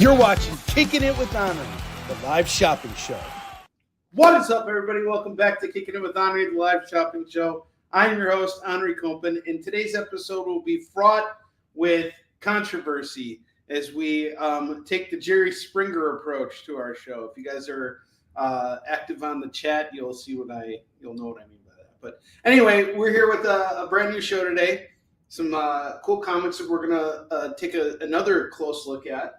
You're watching Kickin' It with Onrie, the live shopping show. What is up, everybody? Welcome back to Kickin' It with Onrie, the live shopping show. I'm your host, Onrie Kompen, and today's episode will be fraught with controversy as we take the Jerry Springer approach to our show. If you guys are active on the chat, you'll know what I mean by that. But anyway, we're here with a brand new show today. Some cool comics that we're gonna take another close look at.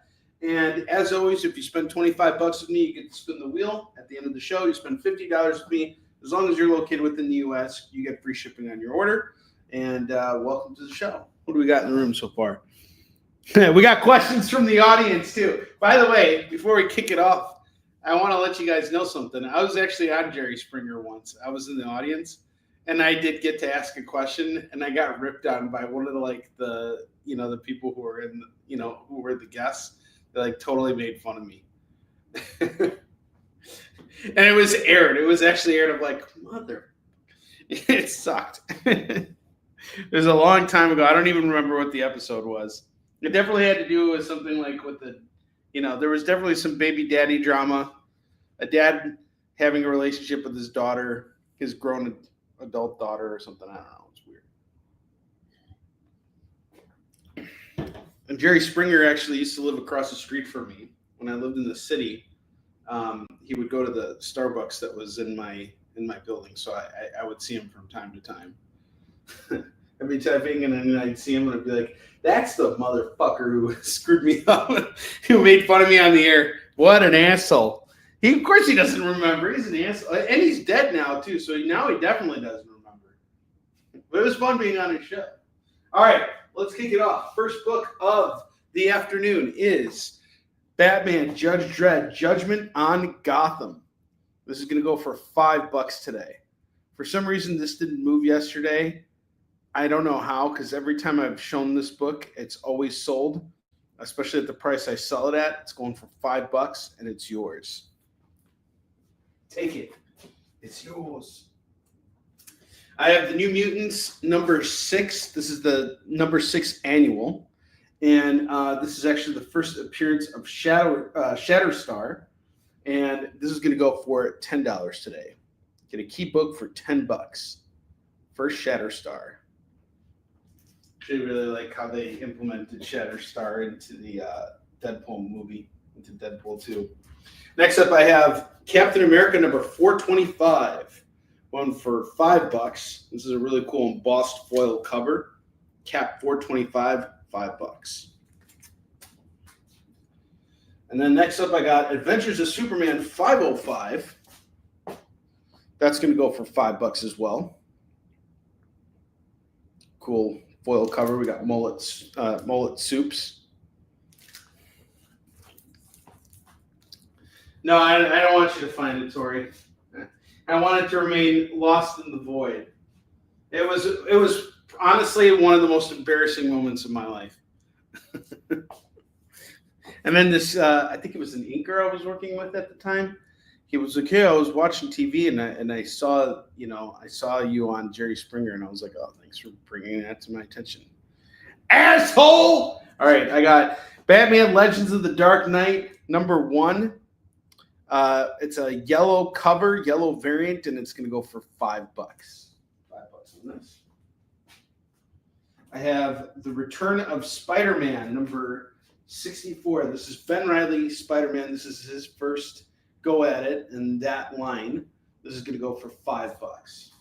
And as always, if you spend $25 with me, you get to spin the wheel. At the end of the show, you spend $50 with me. As long as you're located within the U.S., you get free shipping on your order. And welcome to the show. What do we got in the room so far? We got questions from the audience, too. By the way, before we kick it off, I want to let you guys know something. I was actually on Jerry Springer once. I was in the audience, and I did get to ask a question, and I got ripped on by one of the people who were who were the guests. They totally made fun of me. And it was aired. It was actually aired. I'm like, mother. It sucked. It was a long time ago. I don't even remember what the episode was. It definitely had to do with something like with there was definitely some baby daddy drama. A dad having a relationship with his daughter, his grown adult daughter or something. I don't know. It's weird. And Jerry Springer actually used to live across the street from me when I lived in the city. He would go to the Starbucks that was in my building, so I would see him from time to time. I'd be typing, and then I'd see him, and I'd be like, "That's the motherfucker who screwed me up, who made fun of me on the air. What an asshole!" Of course, he doesn't remember. He's an asshole, and he's dead now too. So now he definitely doesn't remember. But it was fun being on his show. All right. Let's kick it off. First book of the afternoon is Batman Judge Dredd, Judgment on Gotham. This is going to go for $5 today. For some reason, this didn't move yesterday. I don't know how, because every time I've shown this book, it's always sold, especially at the price I sell it at. It's going for $5, and it's yours. Take it. It's yours. I have the New Mutants number 6. This is the number 6 annual. And this is actually the first appearance of Shatterstar. And this is going to go for $10 today. Get a key book for $10. First Shatterstar. I really like how they implemented Shatterstar into the Deadpool movie, into Deadpool 2. Next up, I have Captain America number 425. One for $5. This is a really cool embossed foil cover. Cap 425, $5. And then next up, I got Adventures of Superman 505. That's going to go for $5 as well. Cool foil cover. We got mullet soups. No, I don't want you to find it, Tori. I wanted to remain lost in the void. It was honestly one of the most embarrassing moments of my life. And then this, I think it was an inker I was working with at the time. He was like, "Hey, I was watching TV and I saw you on Jerry Springer, and I was like, oh, thanks for bringing that to my attention, asshole." All right, I got Batman Legends of the Dark Knight number 1. It's a yellow cover, yellow variant, and it's going to go for $5. $5 on this. I have The Return of Spider-Man, number 64. This is Ben Reilly, Spider-Man. This is his first go at it in that line. This is going to go for $5.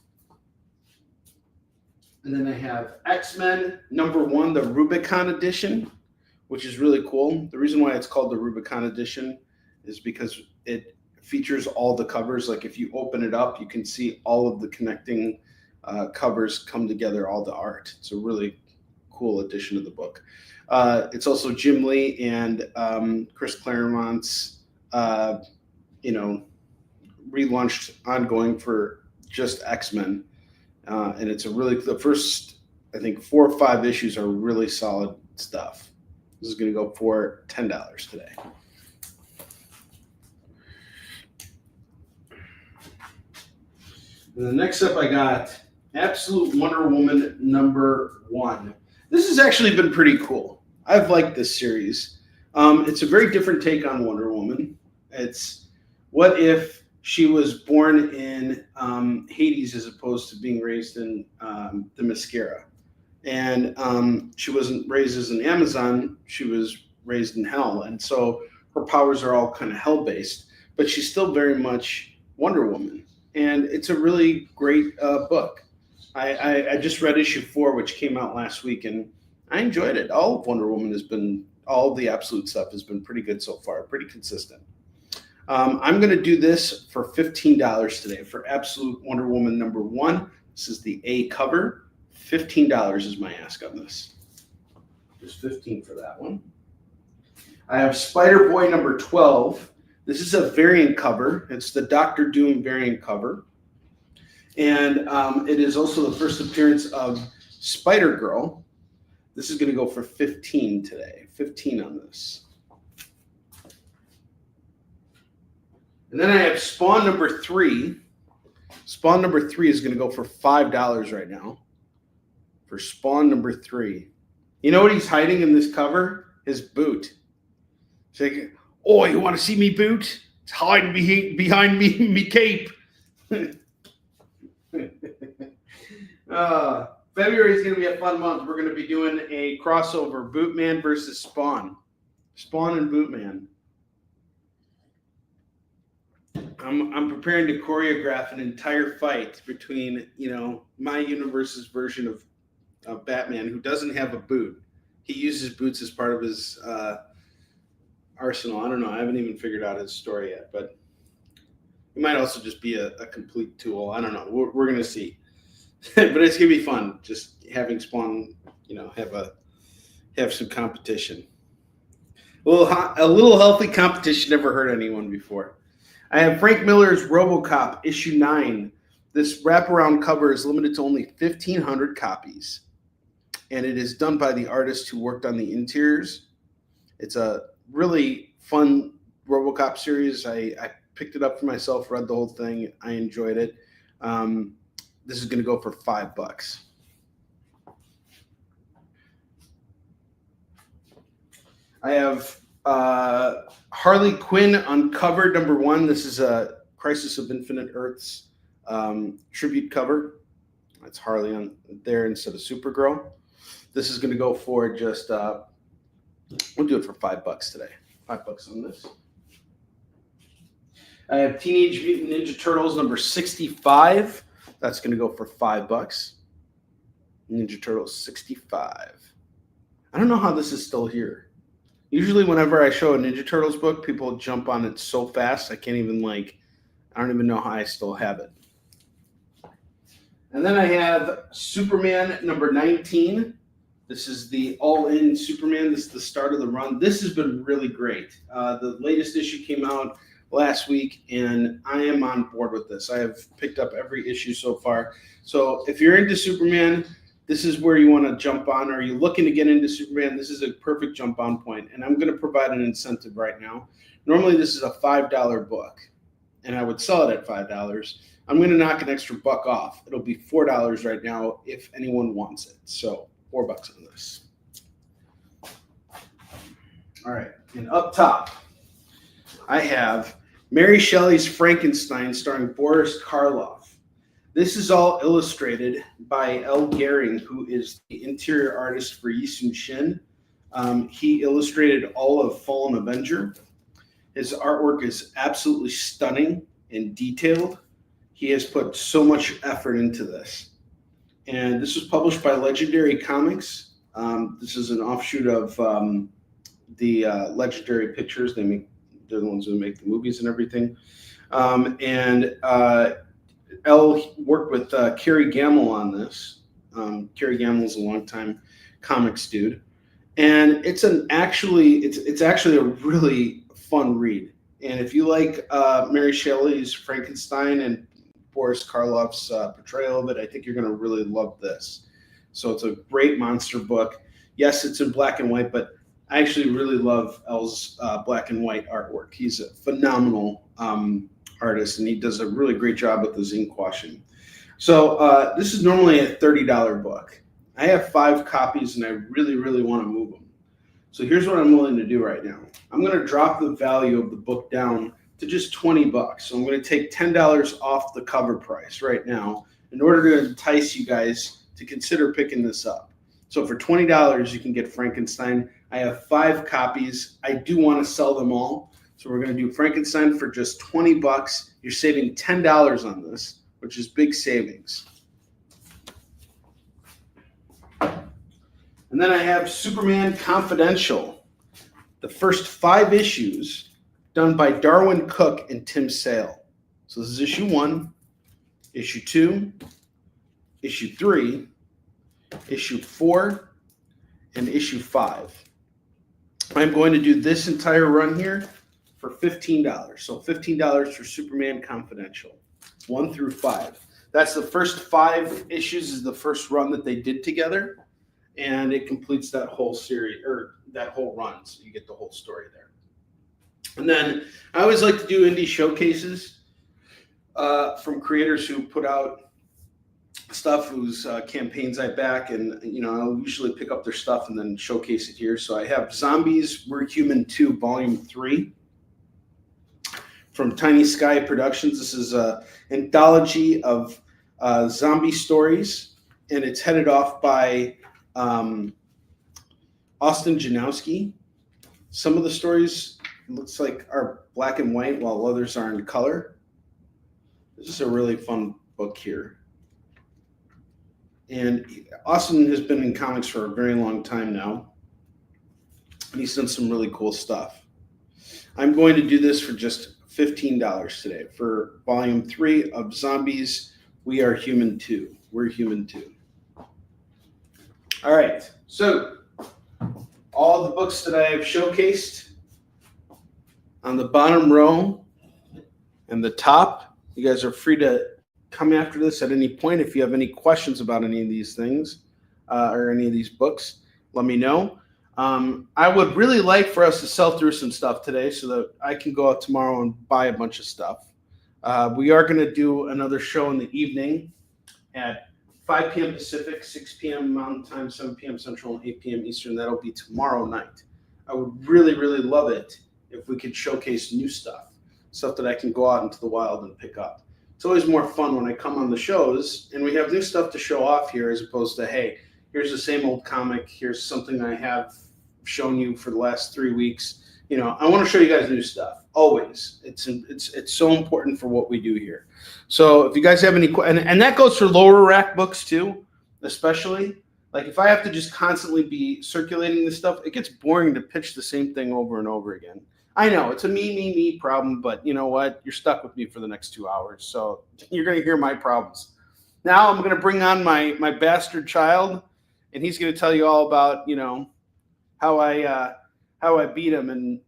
And then I have X-Men, number 1, the Rubicon edition, which is really cool. The reason why it's called the Rubicon edition is because it features all the covers. Like if you open it up, you can see all of the connecting covers come together, all the art. It's a really cool edition of the book. It's also Jim Lee and Chris Claremont's, relaunched ongoing for just X-Men. And it's the first, I think, 4 or 5 issues are really solid stuff. This is going to go for $10 today. And the next up, I got Absolute Wonder Woman number 1. This has actually been pretty cool. I've liked this series. It's a very different take on Wonder Woman. It's what if she was born in Hades as opposed to being raised in the Mascara. And she wasn't raised as an Amazon, she was raised in hell. And so her powers are all kind of hell-based, but she's still very much Wonder Woman. And it's a really great book. I just read issue 4, which came out last week, and I enjoyed it. All of Wonder Woman all the absolute stuff has been pretty good so far, pretty consistent. I'm going to do this for $15 today for Absolute Wonder Woman #1. This is the A cover. $15 is my ask on this. Just 15 for that one. I have Spider Boy #12. This is a variant cover. It's the Doctor Doom variant cover. And it is also the first appearance of Spider Girl. This is going to go for 15 today. 15 on this. And then I have Spawn #3. Spawn #3 is going to go for $5 right now. For Spawn #3. You know what he's hiding in this cover? His boot. He's like, oh, you want to see me boot? It's hiding behind me cape. February is going to be a fun month. We're going to be doing a crossover, Bootman versus Spawn. Spawn and Bootman. I'm preparing to choreograph an entire fight between, my universe's version of Batman, who doesn't have a boot. He uses boots as part of his arsenal. I don't know. I haven't even figured out his story yet, but he might also just be a complete tool. I don't know. We're going to see. But it's going to be fun just having Spawn, have some competition. A little healthy competition never hurt anyone before. I have Frank Miller's RoboCop issue 9. This wraparound cover is limited to only 1,500 copies. And it is done by the artist who worked on the interiors. It's a really fun RoboCop series. I picked it up for myself, read the whole thing. I enjoyed it. This is going to go for $5. I have Harley Quinn Uncovered #1. This is a Crisis of Infinite Earths tribute cover. That's Harley on there instead of Supergirl. This is going to go for just, we'll do it for $5 today. $5 on this. I have Teenage Mutant Ninja Turtles #65. That's going to go for $5. Ninja Turtles 65. I don't know how this is still here. Usually whenever I show a Ninja Turtles book, people jump on it so fast, I don't even know how I still have it. And then I have Superman #19. This is the all-in Superman. This is the start of the run. This has been really great. The latest issue came out last week, and I am on board with this. I have picked up every issue so far. So if you're into Superman, this is where you want to jump on. Are you looking to get into Superman? This is a perfect jump on point, and I'm going to provide an incentive right now. Normally, this is a $5 book, and I would sell it at $5. I'm going to knock an extra $1 off. It'll be $4 right now if anyone wants it. So $4 on this. All right, and up top, I have Mary Shelley's Frankenstein starring Boris Karloff. This is all illustrated by L. Gehring, who is the interior artist for Yisun Shin. He illustrated all of Fallen Avenger. His artwork is absolutely stunning and detailed. He has put so much effort into this. And this was published by Legendary Comics. This is an offshoot of the Legendary Pictures. They're the ones who make the movies and everything. Elle worked with Kerry Gamble on this. Kerry Gamble is a longtime comics dude, and it's actually a really fun read. And if you like Mary Shelley's Frankenstein and Boris Karloff's portrayal of it, I think you're going to really love this. So it's a great monster book. Yes, it's in black and white, but I actually really love Elle's black and white artwork. He's a phenomenal artist, and he does a really great job with his ink washing. So this is normally a $30 book. I have 5 copies, and I really, really want to move them. So here's what I'm willing to do right now. I'm going to drop the value of the book down to just $20. So I'm going to take $10 off the cover price right now in order to entice you guys to consider picking this up. So for $20, you can get Frankenstein. I have 5 copies. I do want to sell them all. So we're going to do Frankenstein for just $20. You're saving $10 on this, which is big savings. And then I have Superman Confidential, the first 5 issues done by Darwin Cook and Tim Sale. So this is issue 1, issue 2, issue 3, issue 4, and issue 5. I'm going to do this entire run here for $15. So $15 for Superman Confidential, 1 through 5. That's the first 5 issues is the first run that they did together. And it completes that whole series or that whole run. So you get the whole story there. And then I always like to do indie showcases from creators who put out stuff whose campaigns I back. And, I'll usually pick up their stuff and then showcase it here. So I have Zombies, We're Human 2, Volume 3 from Tiny Sky Productions. This is an anthology of zombie stories, and it's headed off by Austin Janowski. Some of the stories looks like are black and white while others are in color. This is a really fun book here. And Austin has been in comics for a very long time now. And he's done some really cool stuff. I'm going to do this for just $15 today for volume 3 of Zombies, We Are Human 2. We're Human 2. All right, so all the books that I have showcased on the bottom row and the top, you guys are free to come after this at any point. If you have any questions about any of these things or any of these books, let me know. I would really like for us to sell through some stuff today so that I can go out tomorrow and buy a bunch of stuff. We are going to do another show in the evening at 5 p.m. Pacific, 6 p.m. Mountain Time, 7 p.m. Central, and 8 p.m. Eastern. That'll be tomorrow night. I would really, really love it if we could showcase new stuff that I can go out into the wild and pick up. It's always more fun when I come on the shows and we have new stuff to show off here as opposed to, hey, here's the same old comic. Here's something I have shown you for the last 3 weeks. I want to show you guys new stuff. Always. It's so important for what we do here. So if you guys have any questions, and that goes for lower rack books too, especially. Like if I have to just constantly be circulating this stuff, it gets boring to pitch the same thing over and over again. I know it's a me problem, but you know what? You're stuck with me for the next 2 hours. So you're going to hear my problems. Now I'm going to bring on my bastard child, and he's going to tell you all about, how I beat him and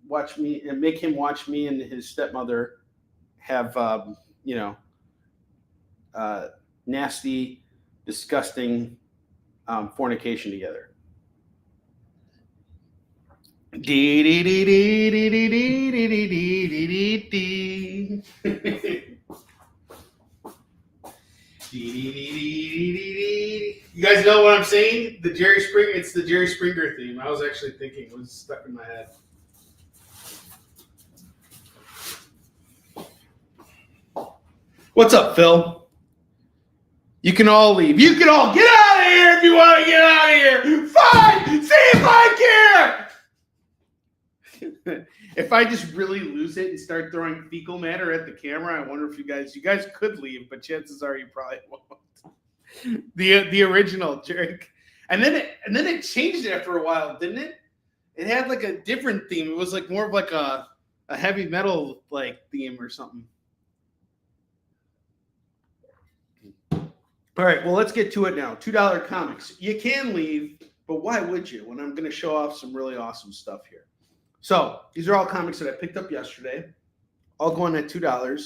make him watch me and his stepmother have, nasty, disgusting fornication together. You guys know what I'm saying? It's the Jerry Springer theme. I was actually thinking, it was stuck in my head. What's up, Phil? You can all leave. You can all get out of here if you want to get out of here. Fine. See if I care. If I just really lose it and start throwing fecal matter at the camera, I wonder if you guys could leave, but chances are you probably won't. The original Jerry, and then it changed after a while, didn't it? It had like a different theme. It was like more of like a heavy metal like theme or something. All right, well, let's get to it now. $2 comics. You can leave, but why would you when I'm going to show off some really awesome stuff here? So these are all comics that I picked up yesterday, all going at $2. A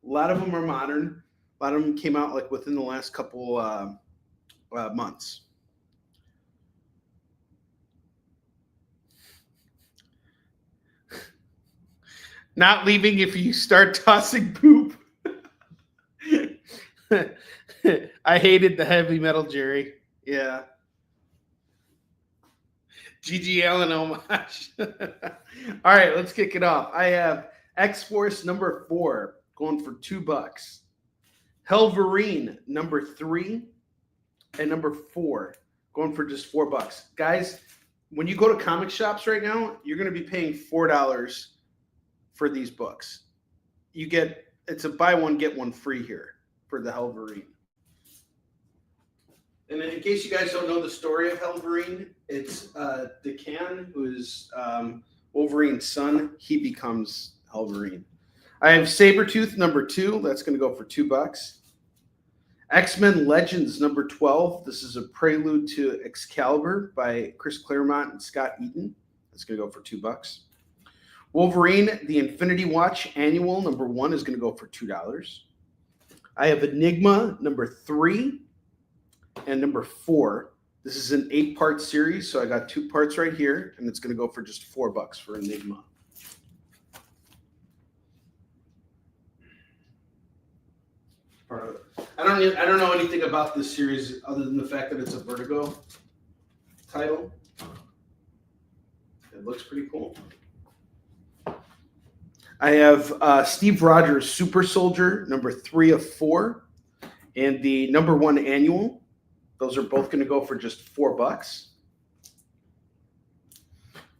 lot of them are modern. A lot of them came out like within the last couple months. Not leaving if you start tossing poop. I hated the heavy metal, Jerry. Yeah. GG Allen homage. All right, let's kick it off. I have X-Force number 4 going for $2. Helverine number 3 and number 4 going for just $4. Guys, when you go to comic shops right now, you're going to be paying $4 for these books. It's a buy one get one free here for the Helverine. And in case you guys don't know the story of Helverine, it's Kickin, who is Wolverine's son. He becomes Helverine. I have Sabretooth number 2. That's going to go for $2. X-Men Legends number 12. This is a prelude to Excalibur by Chris Claremont and Scott Eaton. That's going to go for $2. Wolverine, the Infinity Watch Annual number 1 is going to go for $2. I have Enigma number 3 and number 4. This is an 8-part series, so I got 2 parts right here, and it's going to go for just $4 for Enigma. I don't know anything about this series other than the fact that it's a Vertigo title. It looks pretty cool. I have Steve Rogers Super Soldier number 3 of 4 and the number 1 annual. Those are both going to go for just $4.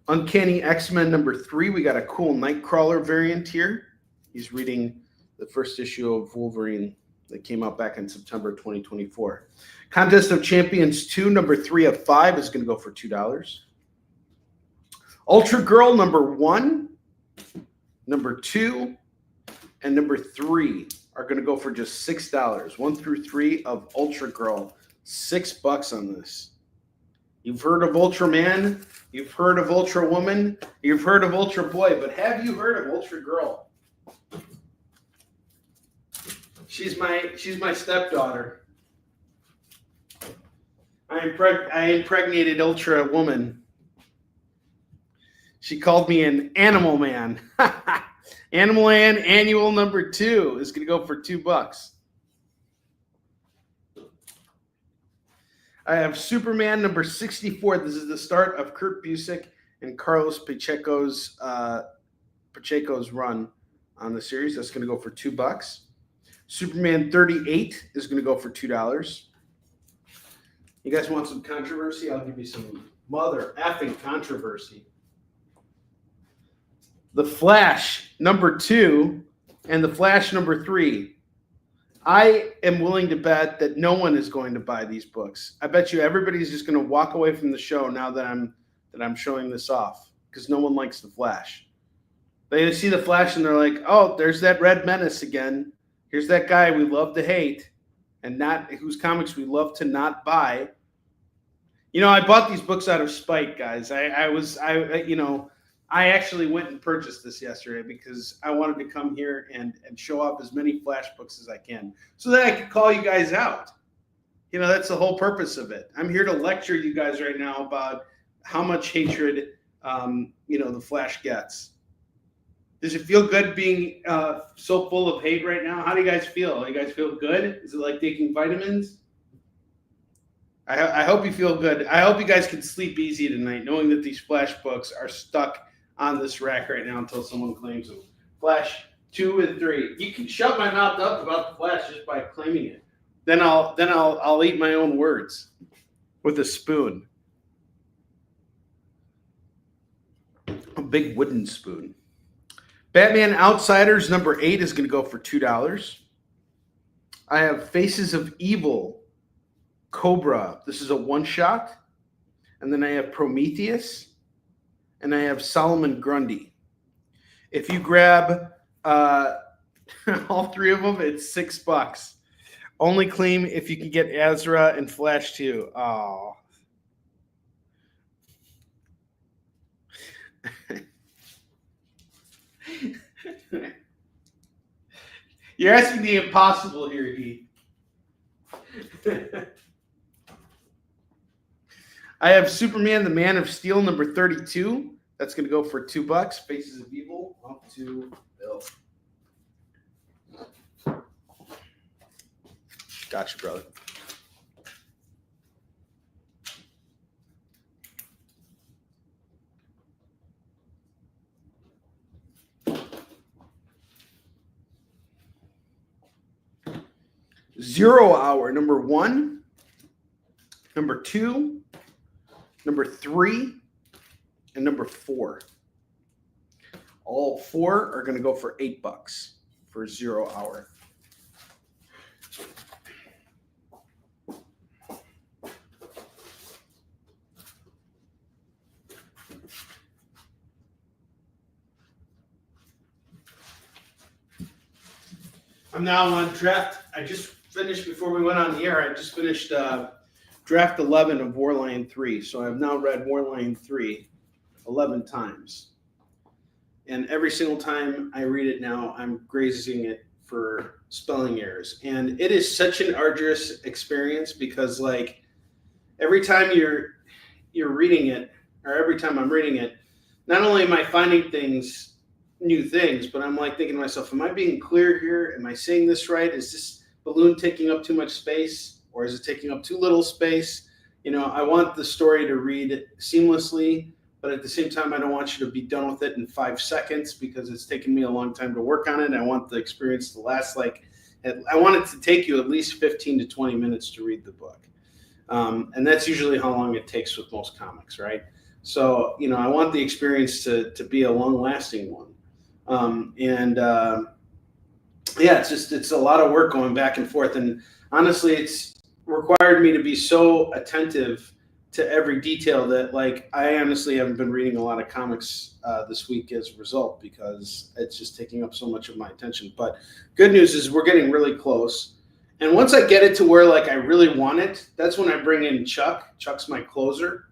Uncanny X-Men number 3. We got a cool Nightcrawler variant here. He's reading the first issue of Wolverine that came out back in September 2024. Contest of Champions 2, number 3 of 5 is going to go for $2. Ultra Girl number 1, number 2, and number 3 are going to go for just $6. 1 through 3 of Ultra Girl. $6 on this. You've heard of Ultraman, you've heard of Ultra Woman, you've heard of Ultra Boy, but have you heard of Ultra Girl? She's my stepdaughter. I impregnated Ultra Woman. She called me an Animal Man. Animal Man Annual number 2 is going to go for $2. I have Superman number 64. This is the start of Kurt Busiek and Carlos Pacheco's run on the series. That's going to go for $2. Superman 38 is going to go for $2. You guys want some controversy? I'll give you some mother effing controversy. The Flash number 2 and the Flash number 3. I am willing to bet that no one is going to buy these books. I bet you everybody's just going to walk away from the show now that I'm showing this off because no one likes the Flash. They see the Flash and they're like, "Oh, there's that Red Menace again. Here's that guy we love to hate, and not whose comics we love to not buy." You know, I bought these books out of spite, guys. I actually went and purchased this yesterday because I wanted to come here and show off as many Flash books as I can so that I could call you guys out. You know, that's the whole purpose of it. I'm here to lecture you guys right now about how much hatred, the Flash gets. Does it feel good being so full of hate right now? How do you guys feel? You guys feel good? Is it like taking vitamins? I hope you feel good. I hope you guys can sleep easy tonight knowing that these Flash books are stuck on this rack right now until someone claims them. Flash 2 and 3. You can shut my mouth up about the Flash just by claiming it. Then I'll eat my own words with a spoon. A big wooden spoon. Batman Outsiders number 8 is going to go for $2. I have Faces of Evil Cobra. This is a one-shot. And then I have Prometheus. And I have Solomon Grundy. If you grab all 3 of them, it's $6. Only claim if you can get Ezra and Flash 2. Oh. You're asking the impossible here, Heath. I have Superman, the Man of Steel, number 32. That's going to go for $2. Faces of Evil, up to Bill. Gotcha, brother. 0 Hour, number 1, number 2, number 3, and number 4. All 4 are going to go for $8 for 0 Hour. I'm now on draft. I just finished, before we went on the air, I just finished draft 11 of Warline 3. So I've now read Warline 3 11 times. And every single time I read it now, I'm grazing it for spelling errors. And it is such an arduous experience because, like, every time you're reading it, or every time I'm reading it, not only am I finding new things, but I'm like thinking to myself, am I being clear here? Am I saying this right? Is this balloon taking up too much space, or is it taking up too little space? You know, I want the story to read seamlessly, but at the same time, I don't want you to be done with it in 5 seconds because it's taken me a long time to work on it. I want the experience to last I want it to take you at least 15 to 20 minutes to read the book. And that's usually how long it takes with most comics, right? So, you know, I want the experience to be a long-lasting one. Yeah, it's a lot of work going back and forth. And honestly, it's required me to be so attentive to every detail that, like, I honestly haven't been reading a lot of comics this week as a result because it's just taking up so much of my attention. But good news is we're getting really close. And once I get it to where, like, I really want it, that's when I bring in Chuck. Chuck's my closer.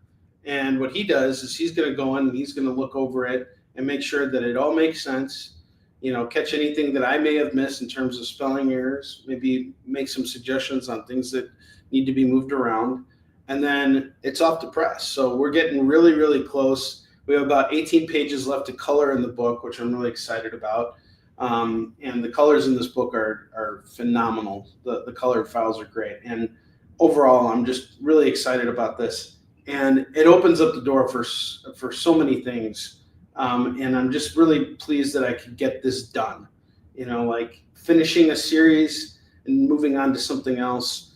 And what he does is he's going to go in and he's going to look over it and make sure that it all makes sense, you know, catch anything that I may have missed in terms of spelling errors, maybe make some suggestions on things that need to be moved around. And then it's off to press. So we're getting really, really close. We have about 18 pages left to color in the book, which I'm really excited about. And the colors in this book are phenomenal. The colored files are great. And overall, I'm just really excited about this. And it opens up the door for so many things. And I'm just really pleased that I could get this done. You know, like, finishing a series and moving on to something else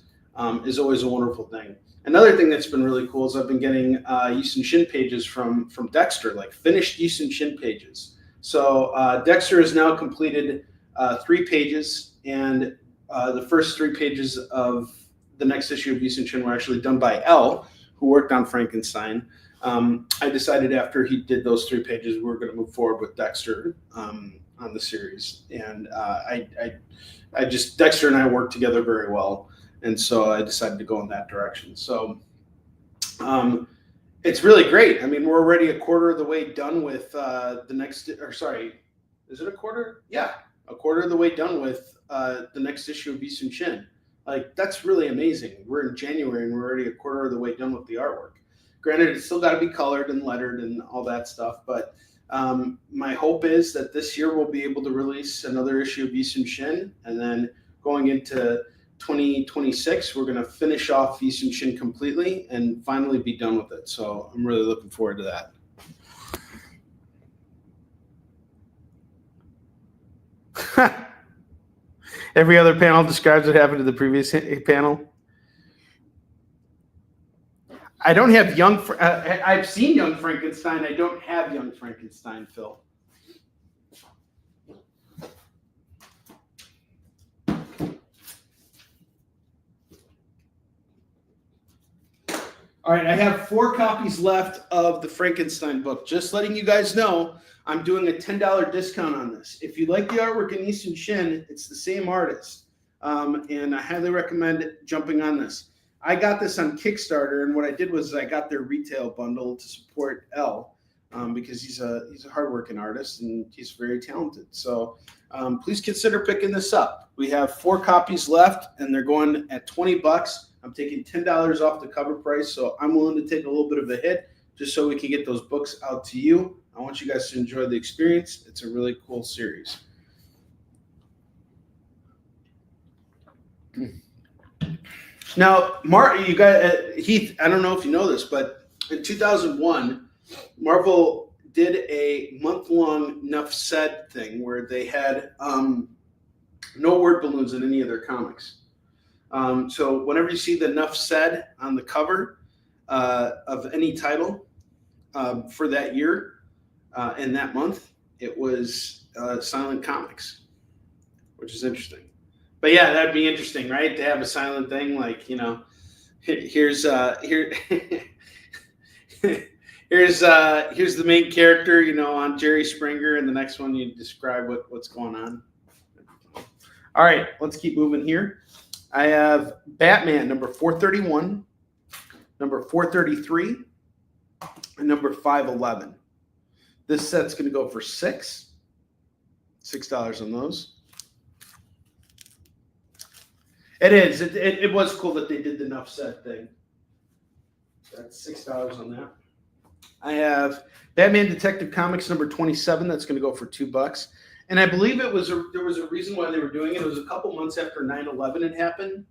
is always a wonderful thing. Another thing that's been really cool is I've been getting Yushin Shin pages from Dexter, like finished Yushin Shin pages. So Dexter has now completed 3 pages, and the first 3 pages of the next issue of Yushin Shin were actually done by L, who worked on Frankenstein. I decided after he did those 3 pages, we were going to move forward with Dexter on the series. And Dexter and I worked together very well. And so I decided to go in that direction. So it's really great. I mean, we're already a quarter of the way done with the next, or sorry, is it a quarter? Yeah, a quarter of the way done with the next issue of Yushin Shin. Like, that's really amazing. We're in January and we're already a quarter of the way done with the artwork. Granted, it's still got to be colored and lettered and all that stuff, but my hope is that this year we'll be able to release another issue of Yushin Shin, and then going into 2026, we're going to finish off Yushin Shin completely and finally be done with it. So I'm really looking forward to that. Every other panel describes what happened to the previous panel. I don't have I've seen Young Frankenstein. I don't have Young Frankenstein, Phil. All right, I have 4 copies left of the Frankenstein book. Just letting you guys know, I'm doing a $10 discount on this. If you like the artwork in Yushin Shin, it's the same artist. And I highly recommend jumping on this. I got this on Kickstarter, and what I did was I got their retail bundle to support L because he's a hardworking artist and he's very talented. So please consider picking this up. We have 4 copies left, and they're going at $20. I'm taking $10 off the cover price, so I'm willing to take a little bit of a hit just so we can get those books out to you. I want you guys to enjoy the experience. It's a really cool series. Now, you guys, Heath, I don't know if you know this, but in 2001, Marvel did a month-long Nuff Said thing where they had no word balloons in any of their comics. So whenever you see the Enough Said on the cover of any title for that year and that month, it was Silent Comics, which is interesting. But yeah, that'd be interesting, right? To have a silent thing, like, you know, here's here here's the main character, you know, on Jerry Springer, and the next one you describe what's going on. All right, let's keep moving here. I have Batman number 431, number 433, and number 511. This set's going to go for $6 on those. It is. It was cool that they did the Enough Said thing. That's $6 on that. I have Batman Detective Comics number 27. That's going to go for $2. And I believe there was a reason why they were doing it. It was a couple months after 9/11 had happened,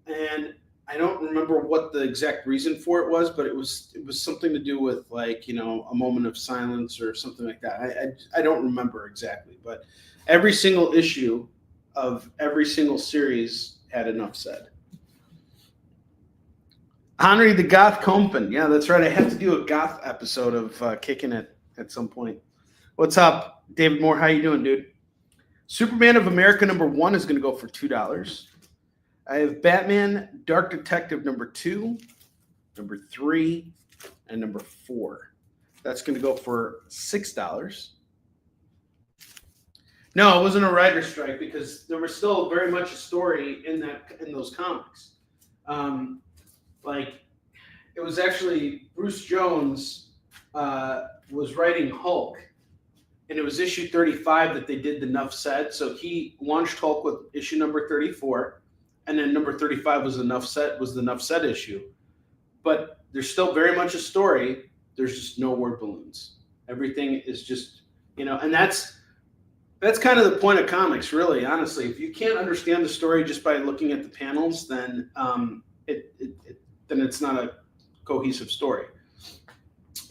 and I don't remember what the exact reason for it was, but it was something to do with, like, you know, a moment of silence or something like that. I don't remember exactly, but every single issue of every single series had Enough Said. Onrie the Goth Compin. Yeah, that's right. I have to do a goth episode of Kicking It at some point. What's up, David Moore? How you doing, dude? Superman of America number 1 is going to go for $2. I have Batman Dark Detective number 2, number 3, and number 4. That's going to go for $6. No, it wasn't a writer's strike because there was still very much a story in those comics. Like, it was actually Bruce Jones was writing Hulk, and it was issue 35 that they did the Enough Said. So he launched Hulk with issue number 34, and then number 35 was the Enough Said issue. But there's still very much a story. There's just no word balloons. Everything is just, you know, and that's kind of the point of comics, really. Honestly, if you can't understand the story just by looking at the panels, then then it's not a cohesive story.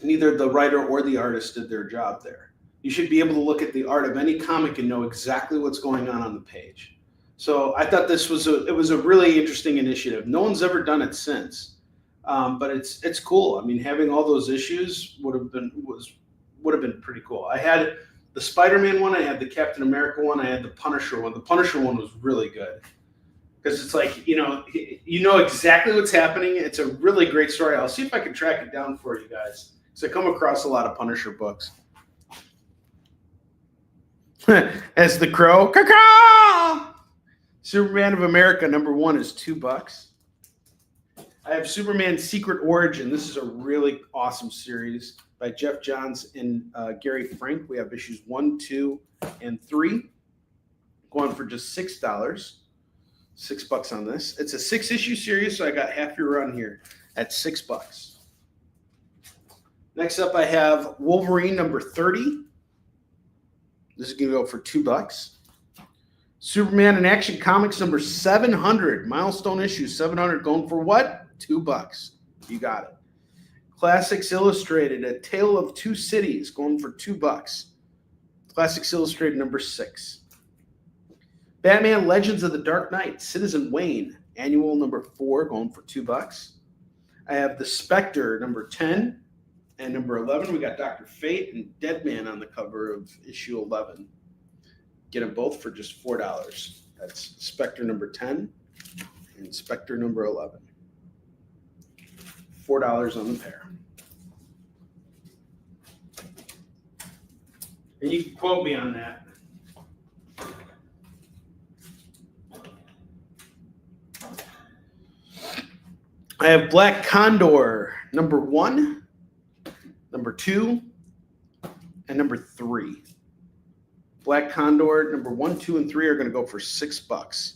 Neither the writer or the artist did their job there. You should be able to look at the art of any comic and know exactly what's going on the page. So I thought this was a really interesting initiative. No one's ever done it since, but it's cool. I mean, having all those issues would have been pretty cool. I had the Spider-Man one, I had the Captain America one, I had the Punisher one. The Punisher one was really good because it's like, you know exactly what's happening. It's a really great story. I'll see if I can track it down for you guys because I come across a lot of Punisher books. As the Crow, caw-caw! Superman of America number 1 is $2. I have Superman Secret Origin. This is a really awesome series by Jeff Johns and Gary Frank. We have issues 1, 2, and 3 going for just $6. $6 on this. It's a 6-issue series, so I got half your run here at $6. Next up, I have Wolverine number 30. This is going to go for $2. Superman in Action Comics number 700, milestone issue 700, going for what? $2. You got it. Classics Illustrated, A Tale of Two Cities, going for $2. Classics Illustrated number 6. Batman Legends of the Dark Knight, Citizen Wayne, annual number 4, going for $2. I have The Spectre number 10 and number 11. We got Dr. Fate and Deadman on the cover of issue 11. Get them both for just $4. That's Spectre number 10 and Spectre number 11. $4 on the pair. And you can quote me on that. I have Black Condor number 1, number 2, and number 3. Black Condor number 1, 2, and 3 are going to go for $6.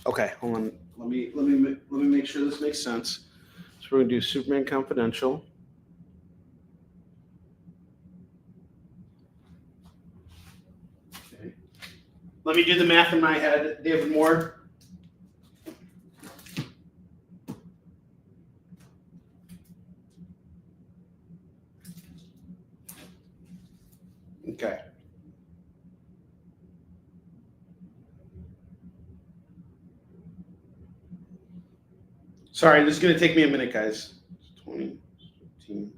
Okay, hold on. Let me make sure this makes sense. So we're going to do Superman Confidential. Okay. Let me do the math in my head, David Moore. Okay. Sorry, this is going to take me a minute, guys. 20, 15,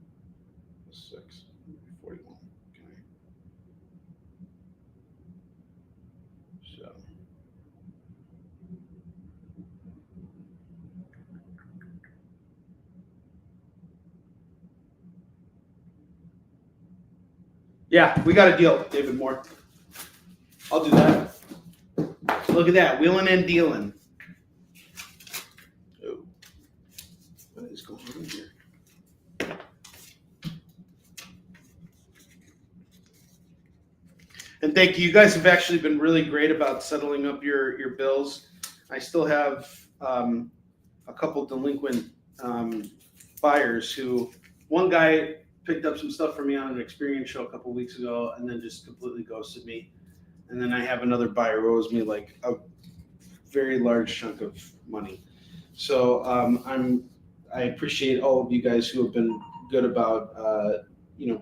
6, 41. Okay. So. Yeah, we got a deal, David Moore. I'll do that. Look at that, wheeling and dealing. Oh, what is going on here? And thank you. You guys have actually been really great about settling up your bills. I still have a couple delinquent buyers who, one guy picked up some stuff for me on an experience show a couple weeks ago and then just completely ghosted me. And then I have another buyer who owes me like a very large chunk of money. So I appreciate all of you guys who have been good about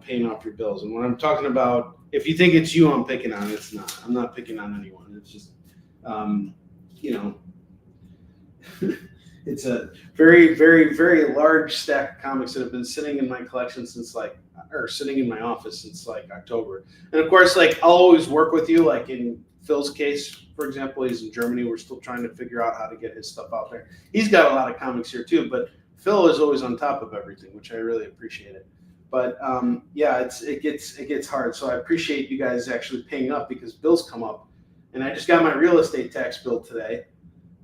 paying off your bills. And when I'm talking about, if you think it's you I'm picking on, it's not. I'm not picking on anyone. It's just it's a very, very, very large stack of comics that have been sitting in my collection sitting in my office since like October. And of course, like I'll always work with you. Like in Phil's case, for example, he's in Germany. We're still trying to figure out how to get his stuff out there. He's got a lot of comics here too, but Phil is always on top of everything, which I really appreciate it. But it gets hard. So I appreciate you guys actually paying up because bills come up. And I just got my real estate tax bill today.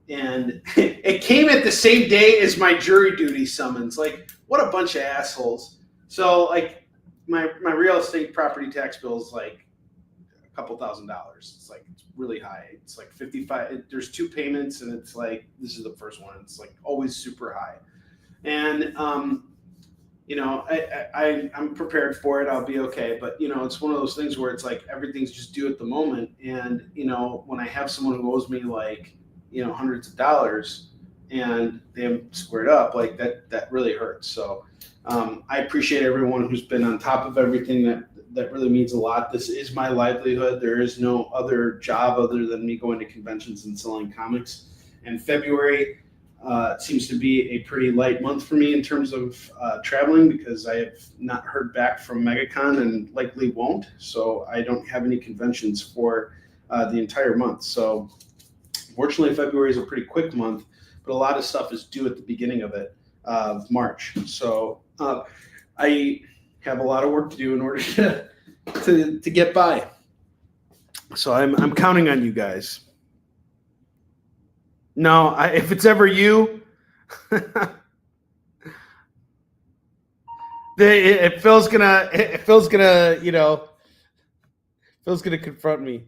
And it came at the same day as my jury duty summons. Like, what a bunch of assholes. So, like, my real estate property tax bill is like a couple $1,000. It's like, it's really high. It's like 55. There's 2 payments, and it's like, this is the first one. It's like always super high. And, I'm prepared for it. I'll be okay. But, it's one of those things where it's like everything's just due at the moment. And, when I have someone who owes me like, hundreds of dollars and they squared up, like that really hurts. So I appreciate everyone who's been on top of everything. That really means a lot. This is my livelihood. There is no other job other than me going to conventions and selling comics. And February seems to be a pretty light month for me in terms of traveling because I have not heard back from MegaCon and likely won't. So I don't have any conventions for the entire month. So fortunately, February is a pretty quick month, but a lot of stuff is due at the beginning of March. So I have a lot of work to do in order to get by. So I'm counting on you guys. No, if it's ever you, Phil's gonna confront me.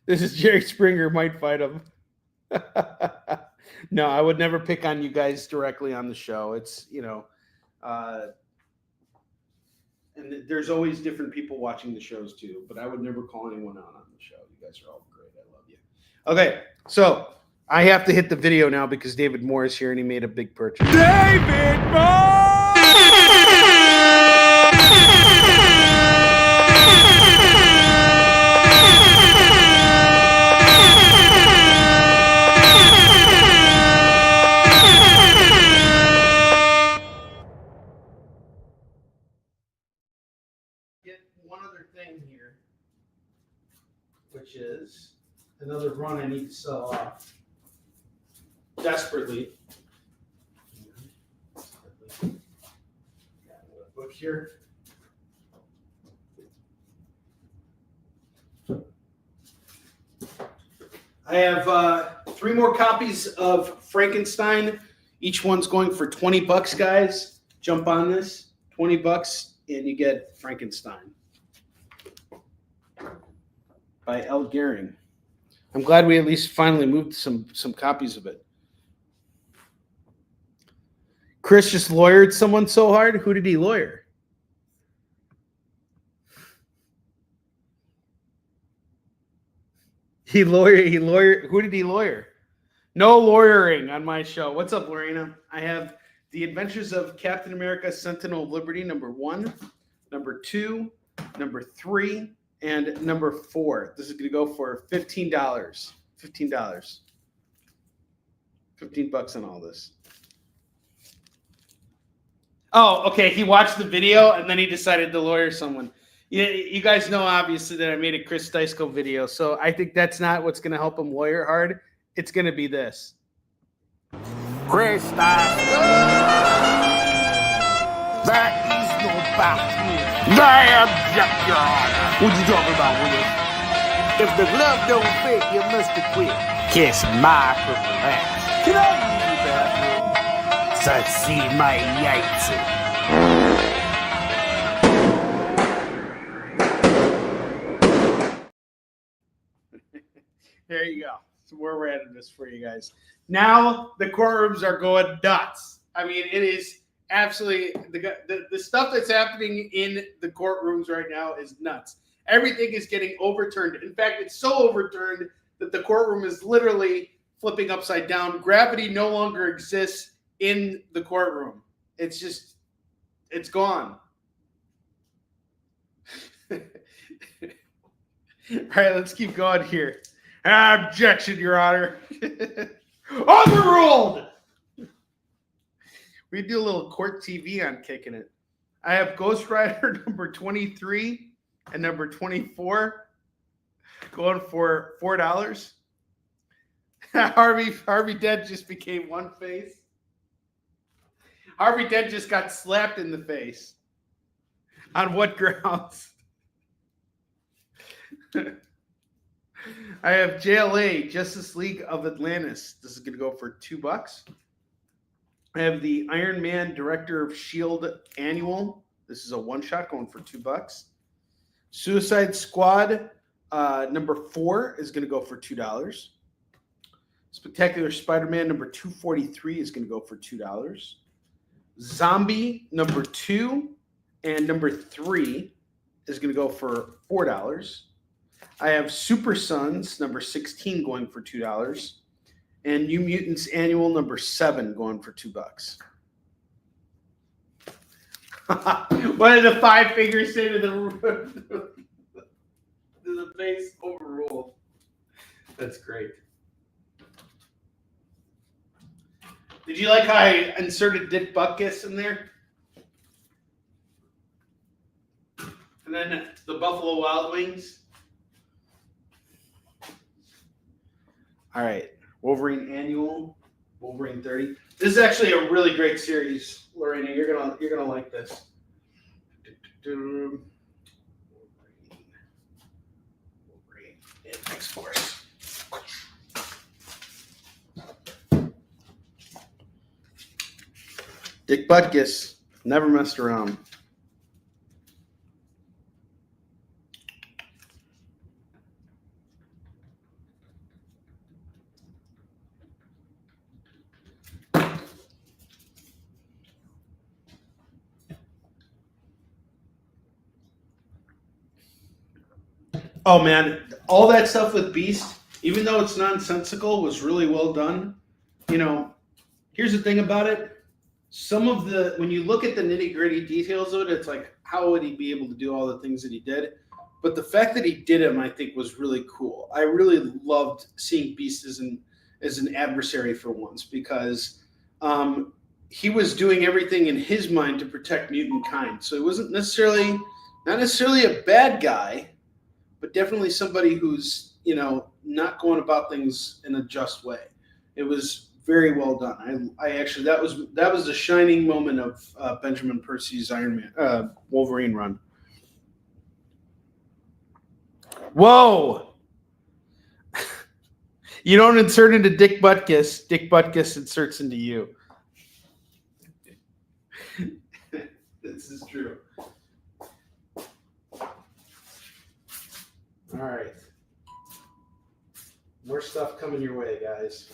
This is Jerry Springer might fight him. No, I would never pick on you guys directly on the show. It's, and there's always different people watching the shows too, but I would never call anyone out on the show. You guys are all great. I love you. Okay, so I have to hit the video now because David Moore is here and he made a big purchase. David Moore! One other thing here, which is another run I need to sell off desperately. Got a book here. I have 3 more copies of Frankenstein. Each one's going for $20, guys. Jump on this, $20, and you get Frankenstein by L. Gehring. I'm glad we at least finally moved some copies of it. Chris just lawyered someone so hard. Who did he lawyer? He lawyered. Who did he lawyer? No lawyering on my show. What's up, Lorena? I have The Adventures of Captain America: Sentinel of Liberty, number 1, number 2, number 3, and number 4. This is going to go for $15. $15. $15 on all this. Oh, okay. He watched the video and then he decided to lawyer someone. You guys know, obviously, that I made a Chris Dysko video, so I think that's not what's going to help him lawyer hard. It's going to be this. Chris Dysko. That is no bathroom. I object, Your Honor. What you talking about, Willis? If the glove don't fit, you must have quit. Kiss my purple ass. Can I use your bathroom? So see my yates. There you go. So where we're at in this for you guys. Now the courtrooms are going nuts. I mean, it is absolutely the stuff that's happening in the courtrooms right now is nuts. Everything is getting overturned. In fact, it's so overturned that the courtroom is literally flipping upside down. Gravity no longer exists in the courtroom. It's gone. All right, let's keep going here. Objection, Your Honor. Overruled. We do a little court TV on Kicking It. I have Ghost Rider number 23 and number 24 going for $4. Harvey Dent just became one face. Harvey Dent just got slapped in the face. On what grounds? I have JLA, Justice League of Atlantis. This is going to go for $2. I have the Iron Man Director of S.H.I.E.L.D. Annual. This is a one-shot going for $2. Suicide Squad number 4 is going to go for $2. Spectacular Spider-Man number 243 is going to go for $2. Zombie number 2 and number 3 is going to go for $4. I have Super Sons number 16 going for $2. And New Mutants Annual number 7 going for $2. What did the 5 fingers say to the face? Overruled. That's great. Did you like how I inserted Dick Butkus in there? And then the Buffalo Wild Wings. All right. Wolverine Annual, Wolverine 30. This is actually a really great series, Lorena. You're gonna like this. Wolverine and X-Force. Dick Butkus never messed around. Oh man, all that stuff with Beast, even though it's nonsensical, was really well done. You know, here's the thing about it. When you look at the nitty-gritty details of it, it's like, how would he be able to do all the things that he did? But the fact that he did them, I think, was really cool. I really loved seeing Beast as an adversary for once, because he was doing everything in his mind to protect mutant kind. So he wasn't not necessarily a bad guy, but definitely somebody who's, not going about things in a just way. It was very well done. I actually, that was the shining moment of Benjamin Percy's Wolverine run. Whoa! You don't insert into Dick Butkus. Dick Butkus inserts into you. This is true. All right. More stuff coming your way, guys.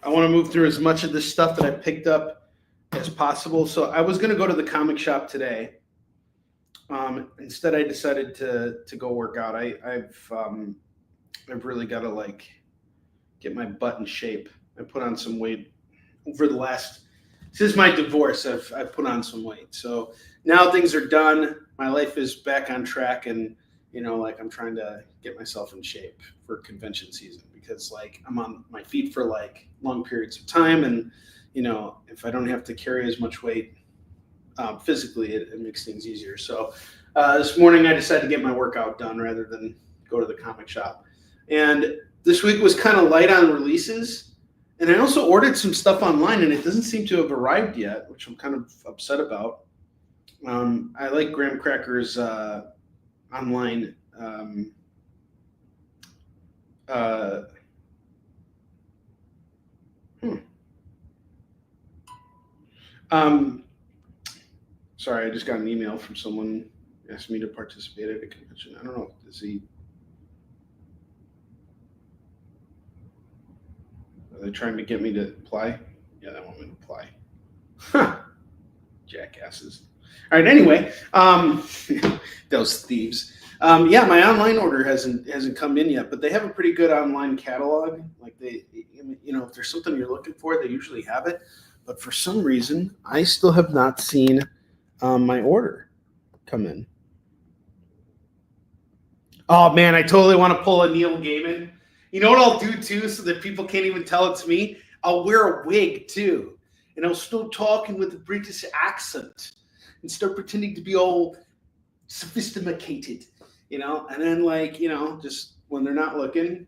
I want to move through as much of this stuff that I picked up as possible. So I was going to go to the comic shop today. Instead, I decided to go work out. I've really got to like get my butt in shape. I put on some weight over the last since my divorce. I've put on some weight. So now things are done. My life is back on track, and like I'm trying to get myself in shape for convention season because like I'm on my feet for like long periods of time, and if I don't have to carry as much weight physically, it makes things easier. So this morning I decided to get my workout done rather than go to the comic shop. And this week was kind of light on releases. And I also ordered some stuff online, and it doesn't seem to have arrived yet, which I'm kind of upset about. I like graham crackers online. Sorry, I just got an email from someone asking me to participate at a convention. I don't know. Are they trying to get me to apply? Yeah, they want me to apply. Huh. Jackasses. All right. Anyway, those thieves. Yeah, my online order hasn't come in yet, but they have a pretty good online catalog. Like if there's something you're looking for, they usually have it. But for some reason, I still have not seen my order come in. Oh man, I totally want to pull a Neil Gaiman. You know what I'll do too, so that people can't even tell it's me? I'll wear a wig too, and I'll still talking with a British accent and start pretending to be all sophisticated, and then just when they're not looking,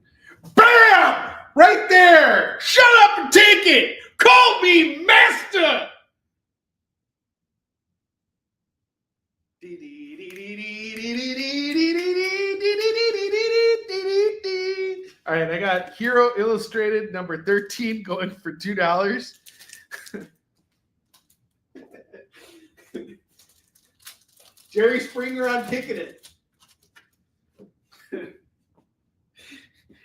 BAM! Right there! Shut up and take it! Call me master! All right, I got Hero Illustrated number 13 going for $2. Jerry Springer on Kickin.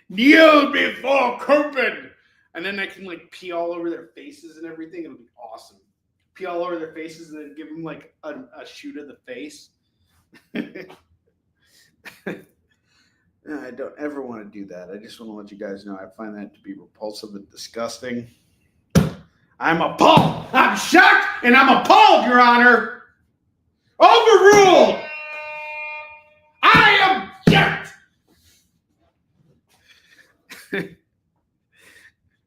Kneel before Copen. And then I can pee all over their faces and everything. It'll be awesome. Pee all over their faces and then give them a shoot of the face. I don't ever want to do that. I just want to let you guys know I find that to be repulsive and disgusting. I'm appalled. I'm shocked and I'm appalled, Your Honor. Overruled. I object.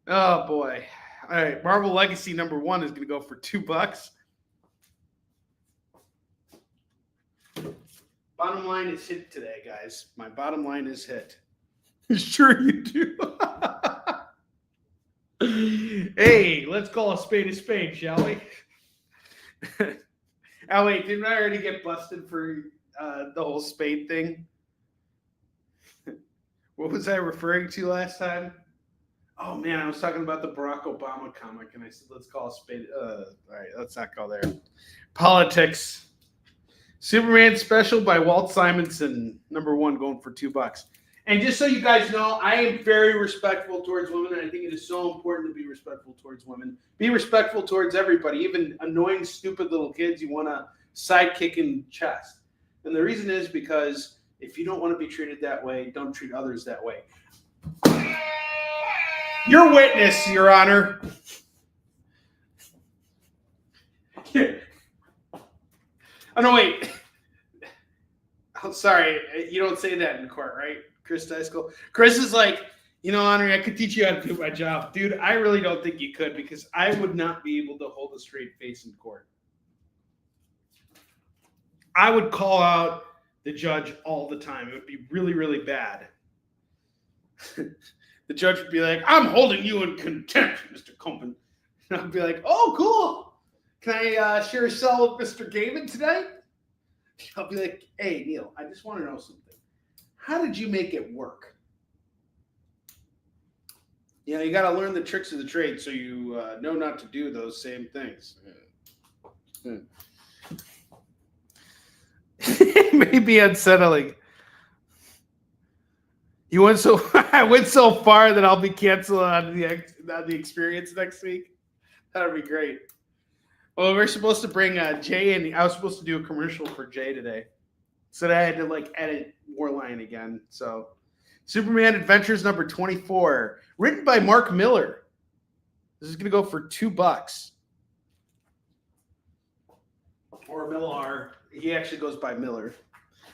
Oh boy. All right, Marvel Legacy number 1 is going to go for $2. Bottom line is hit today, guys. My bottom line is hit. Sure you do. Hey, let's call a spade, shall we? Oh, wait, didn't I already get busted for the whole spade thing? What was I referring to last time? Oh, man, I was talking about the Barack Obama comic, and I said, let's call a spade. All right, let's not go there. Politics. Superman Special by Walt Simonson, number 1, going for $2. And just so you guys know, I am very respectful towards women, and I think it is so important to be respectful towards women. Be respectful towards everybody, even annoying, stupid little kids you want to sidekick in chest. And the reason is because if you don't want to be treated that way, don't treat others that way. Your witness, Your Honor. Oh, no, wait. Oh, sorry. You don't say that in court, right? Chris Dyskull. Chris is like, Onrie, I could teach you how to do my job. Dude, I really don't think you could because I would not be able to hold a straight face in court. I would call out the judge all the time. It would be really, really bad. The judge would be like, I'm holding you in contempt, Mr. Copen. And I'd be like, oh, cool. Can I share a cell with Mr. Gaiman tonight? I'll be like, hey, Neil, I just want to know something. How did you make it work? You got to learn the tricks of the trade so you know not to do those same things. It may be unsettling. I went so far that I'll be canceled on the experience next week. That would be great. Well, we're supposed to bring Jay in. I was supposed to do a commercial for Jay today. So I had to edit Warline again. So Superman Adventures number 24, written by Mark Miller. This is going to go for $2. Or Millar. He actually goes by Miller.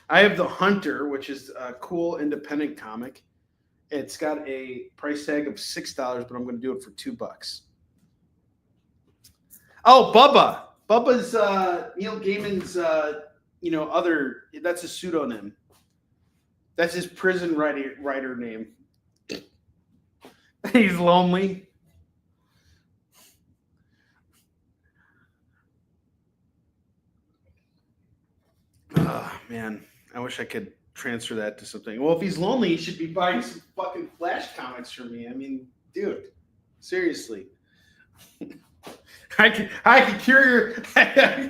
I have The Hunter, which is a cool independent comic. It's got a price tag of $6, but I'm going to do it for $2. Oh, Bubba. Bubba's Neil Gaiman's, other. That's a pseudonym. That's his prison writer name. He's lonely. Oh, man. I wish I could transfer that to something. Well, if he's lonely, he should be buying some fucking Flash comics for me. I mean, dude, seriously. I can cure your.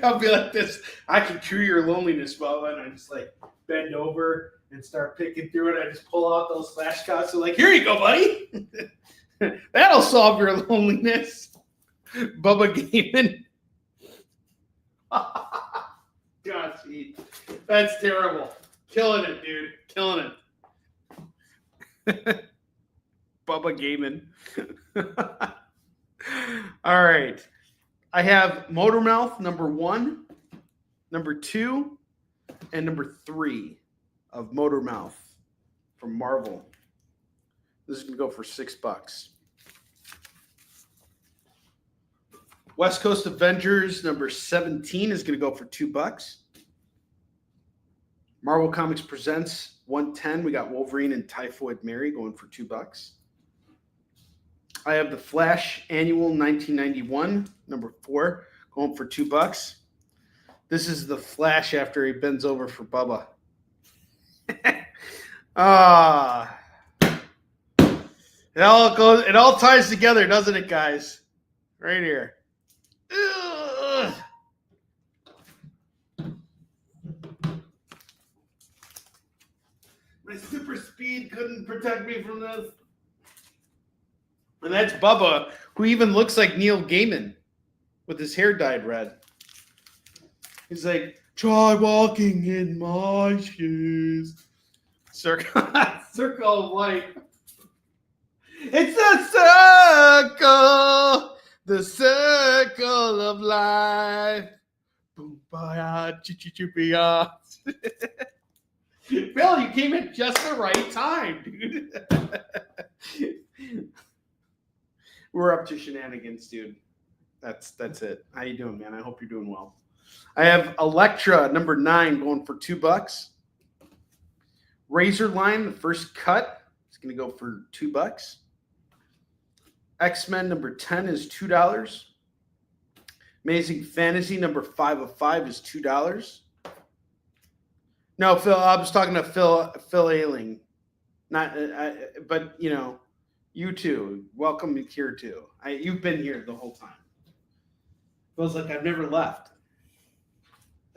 I'll be like this. I can cure your loneliness, Bubba. And I just like bend over and start picking through it. I just pull out those Flash comics. So like, here you go, buddy. That'll solve your loneliness, Bubba Gaiman. God, gee. That's terrible. Killing it, dude. Killing it. Bubba Gaiman. All right. I have Motormouth number 1, number 2, and number 3 of Motormouth from Marvel. This is going to go for $6. West Coast Avengers number 17 is going to go for $2. Marvel Comics Presents 110. We got Wolverine and Typhoid Mary going for $2. I have the Flash Annual 1991 number 4 going for $2. This is the Flash after he bends over for Bubba. It all ties together, doesn't it, guys? Right here. Ugh. My super speed couldn't protect me from this. And that's Bubba, who even looks like Neil Gaiman with his hair dyed red. He's like, try walking in my shoes. Circle of life. It's the circle of life. Bill, you came at just the right time, dude. We're up to shenanigans, dude. That's it. How you doing, man? I hope you're doing well. I have Elektra number 9 going for $2. Razor Line, the first cut, is going to go for $2. X-Men number 10 is $2. Amazing Fantasy number 5 of 5 is $2. No, Phil, I was talking to Phil Ailing. Not, but you know, you too. Welcome here too. You've been here the whole time. Feels like I've never left.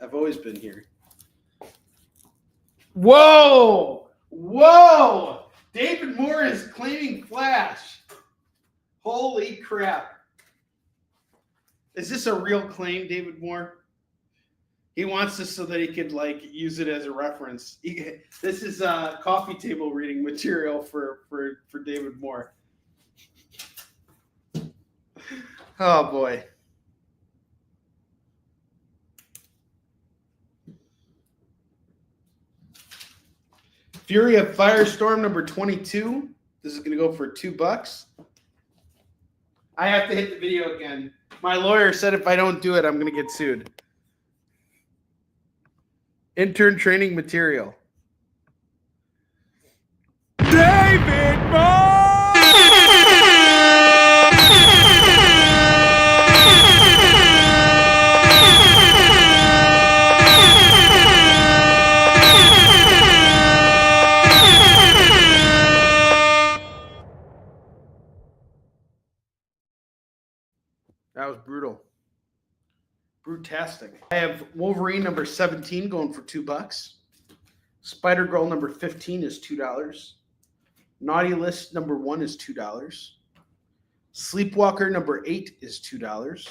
I've always been here. Whoa! David Moore is claiming Flash. Holy crap. Is this a real claim, David Moore? He wants this so that he could use it as a reference. This is coffee table reading material for David Moore. Oh boy. Fury of Firestorm number 22. This is going to go for $2. I have to hit the video again. My lawyer said if I don't do it, I'm going to get sued. Intern training material. David Moore! That was brutal. Brutastic. I have Wolverine number 17 going for $2. Spider-Girl number 15 is $2. Naughty List number 1 is $2. Sleepwalker number 8 is $2.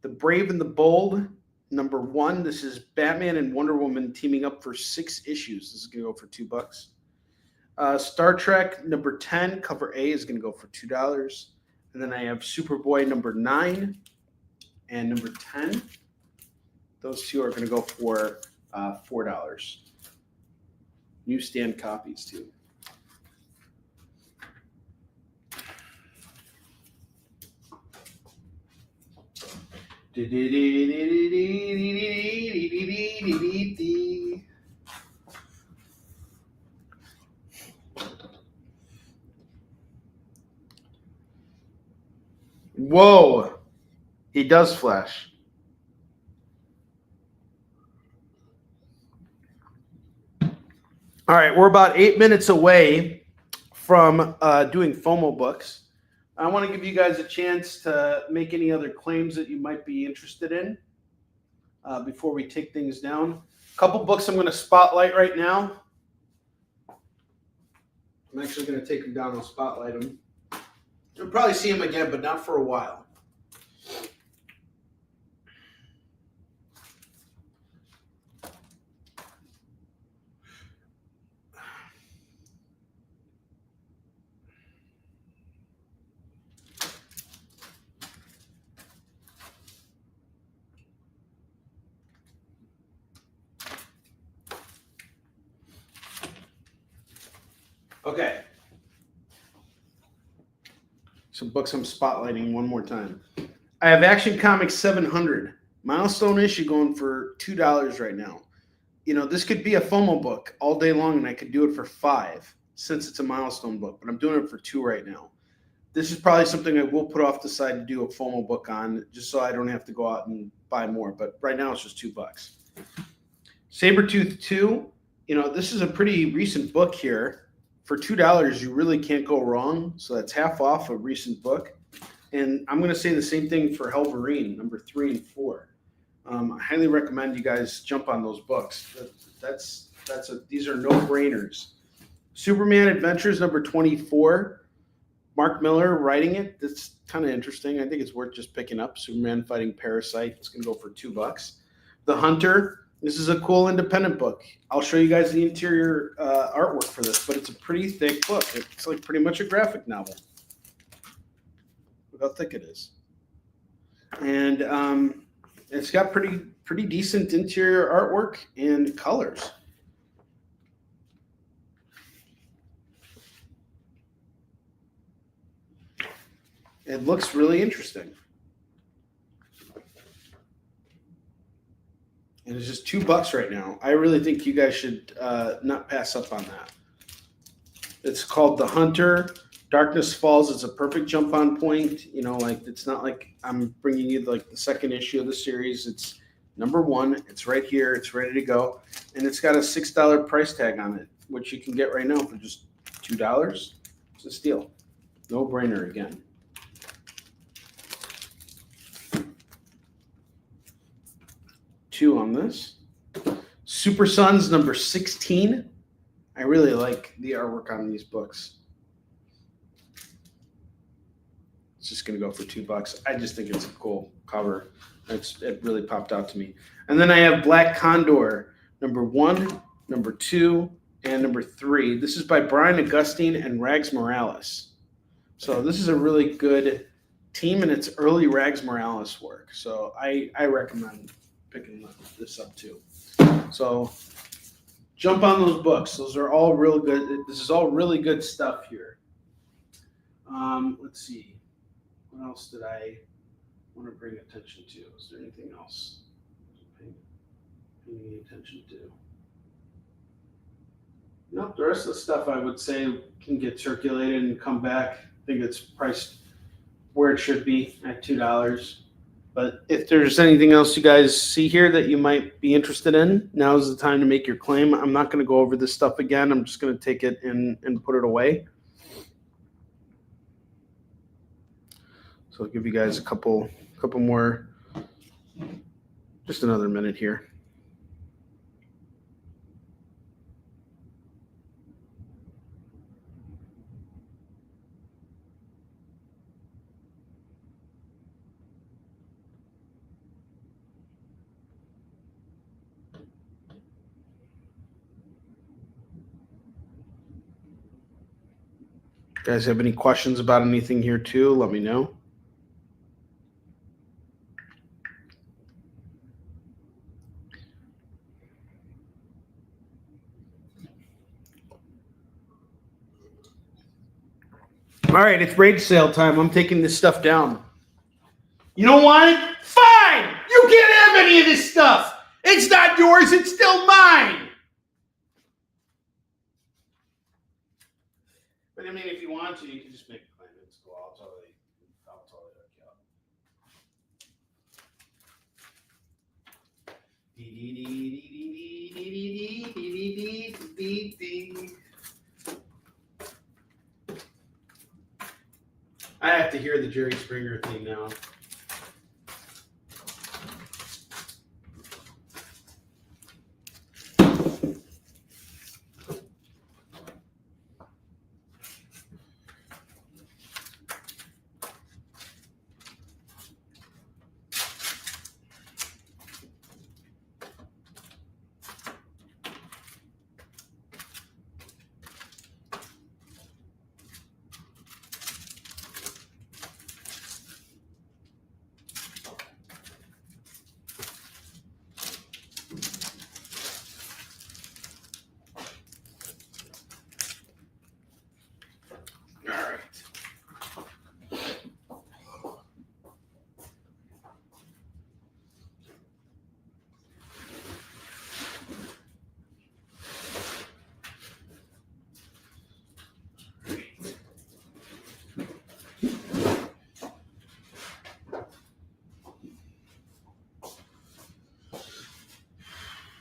The Brave and the Bold number 1. This is Batman and Wonder Woman teaming up for 6 issues. This is going to go for $2. Star Trek number 10, cover A, is going to go for $2. And then I have Superboy number 9 and number 10. Those two are going to go for $4. Newsstand copies, too. Whoa, he does flash. All right, we're about 8 minutes away from doing FOMO books. I want to give you guys a chance to make any other claims that you might be interested in before we take things down. A couple books I'm going to spotlight right now. I'm actually going to take them down and spotlight them. You'll probably see them again, but not for a while. Okay. Some books I'm spotlighting one more time. I have Action Comics 700. Milestone issue going for $2 right now. You know, this could be a FOMO book all day long, and I could do it for $5 since it's a milestone book, but I'm doing it for $2 right now. This is probably something I will put off the side to do a FOMO book on, just so I don't have to go out and buy more. But right now it's just $2. Sabretooth 2. You know, this is a pretty recent book here. For $2, you really can't go wrong. So that's half off a recent book. And I'm going to say the same thing for Helverine, number 3 and 4. I highly recommend you guys jump on those books. These are no-brainers. Superman Adventures, number 24. Mark Miller writing it. That's kind of interesting. I think it's worth just picking up. Superman fighting Parasite. It's going to go for $2. The Hunter. This is a cool independent book. I'll show you guys the interior artwork for this, but it's a pretty thick book. It's like pretty much a graphic novel. Look how thick it is. And it's got pretty decent interior artwork and colors. It looks really interesting. And it's just $2 right now. I really think you guys should not pass up on that. It's called The Hunter. Darkness Falls. It's a perfect jump on point. You know, like it's not like I'm bringing you like the second issue of the series. It's number 1. It's right here. It's ready to go. And it's got a $6 price tag on it, which you can get right now for just $2. It's a steal. No brainer again. $2 on this. Super Sons number 16. I really like the artwork on these books. It's just going to go for $2. I just think it's a cool cover. It really popped out to me. And then I have Black Condor number 1, number 2, and number 3. This is by Brian Augustine and Rags Morales. So this is a really good team, and it's early Rags Morales work. So I recommend picking this up too. So jump on those books. Those are all real good. This is all really good stuff here. Let's see. What else did I want to bring attention to? Is there anything else paying any attention to? Nope. The rest of the stuff I would say can get circulated and come back. I think it's priced where it should be at $2. But if there's anything else you guys see here that you might be interested in, now is the time to make your claim. I'm not going to go over this stuff again. I'm just going to take it and put it away. So I'll give you guys a couple more, just another minute here. Guys have any questions about anything here too? Let me know. All right, it's rage sale time. I'm taking this stuff down. You don't want it? Fine! You can't have any of this stuff! It's not yours, it's still mine! But I mean, if you want to, you can just make a claim. It's cool. I'll totally hook you up. I have to hear the Jerry Springer thing now.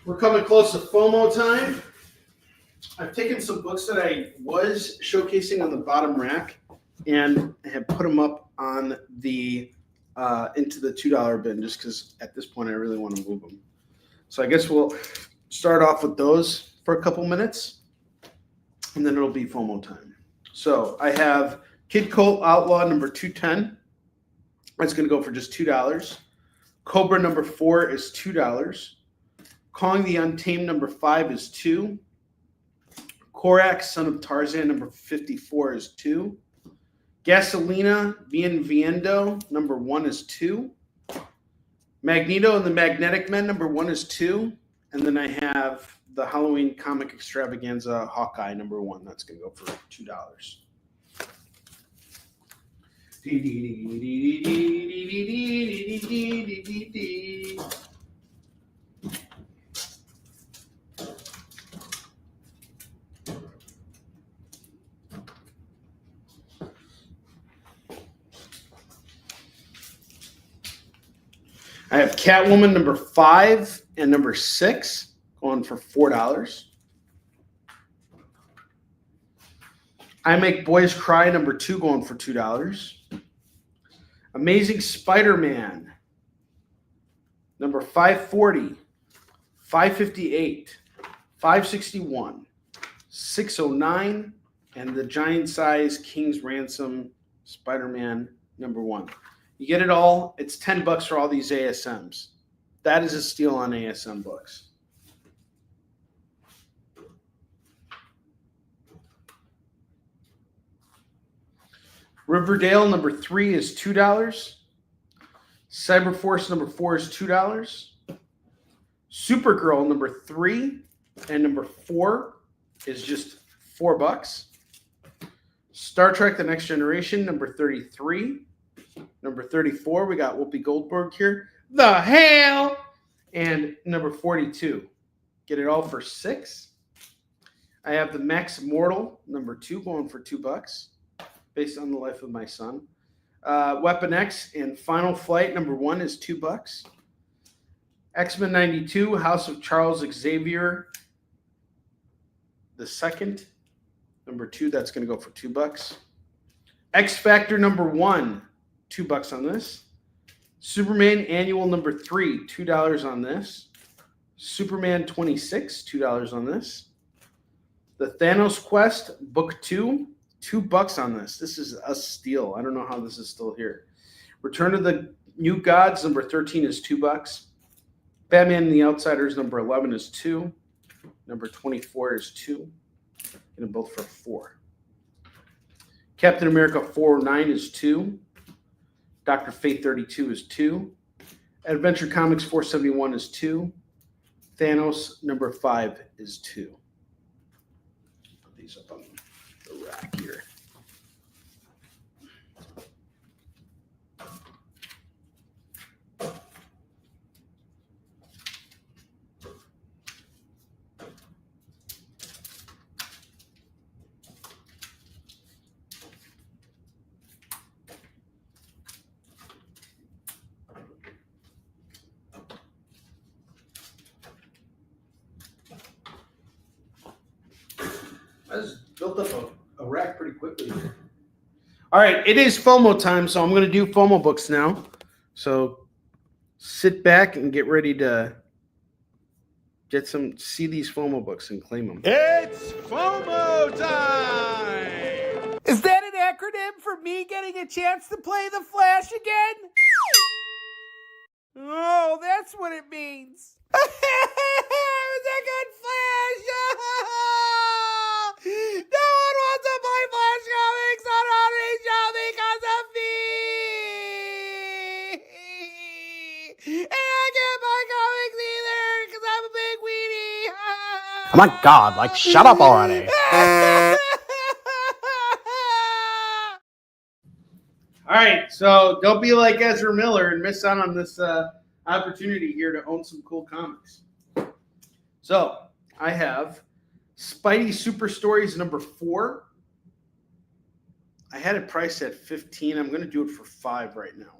We're coming close to FOMO time. I've taken some books that I was showcasing on the bottom rack and have put them up on the into the $2 bin just because at this point I really want to move them. So I guess we'll start off with those for a couple minutes and then it'll be FOMO time. So I have Kid Colt Outlaw number 210. That's going to go for just $2. Cobra number 4 is $2. Kong the Untamed number 5 is 2. Korak, Son of Tarzan number 54 is 2. Gasolina Bien Viendo number 1 is 2. Magneto and the Magnetic Men number 1 is 2. And then I have the Halloween Comic Extravaganza Hawkeye number 1. That's going to go for $2. I have Catwoman number 5 and number 6 going for $4. I Make Boys Cry number 2 going for $2. Amazing Spider-Man number 540, 558, 561, 609, and the giant size King's Ransom Spider-Man number 1. You get it all. It's $10 for all these ASMs. That is a steal on ASM books. Riverdale number 3 is $2. Cyberforce number 4 is $2. Supergirl number 3 and number 4 is just $4. Star Trek The Next Generation number 33. Number 34, we got Whoopi Goldberg here. The hell! And number 42. Get it all for $6. I have the Max Mortal number 2 going for $2, based on the life of my son. Weapon X and Final Flight number 1 is $2. X-Men 92, House of Charles Xavier the second, number 2, that's going to go for $2. X Factor number 1, $2 on this. Superman Annual number 3, $2 on this. Superman 26, $2 on this. The Thanos Quest Book 2, $2 on this. This is a steal. I don't know how this is still here. Return of the New Gods number 13 is $2. Batman and the Outsiders number 11 is 2. Number 24 is 2. And both for 4. Captain America 409 is 2. Dr. Fate 32 is 2. Adventure Comics 471 is 2. Thanos number 5 is 2. Put these up on the rack here. I just built up a rack pretty quickly. All right, it is FOMO time, so I'm going to do FOMO books now. So sit back and get ready to see these FOMO books and claim them. It's FOMO time! Is that an acronym for me getting a chance to play the Flash again? Oh, that's what it means. It was a good Flash! No one wants to play Flash comics on Onrie Show because of me! And I can't buy comics either because I'm a big weenie! Oh my God, like, shut up already. All right, so don't be like Ezra Miller and miss out on this opportunity here to own some cool comics. So I have Spidey Super Stories number 4. I had it priced at $15. I'm going to do it for $5 right now.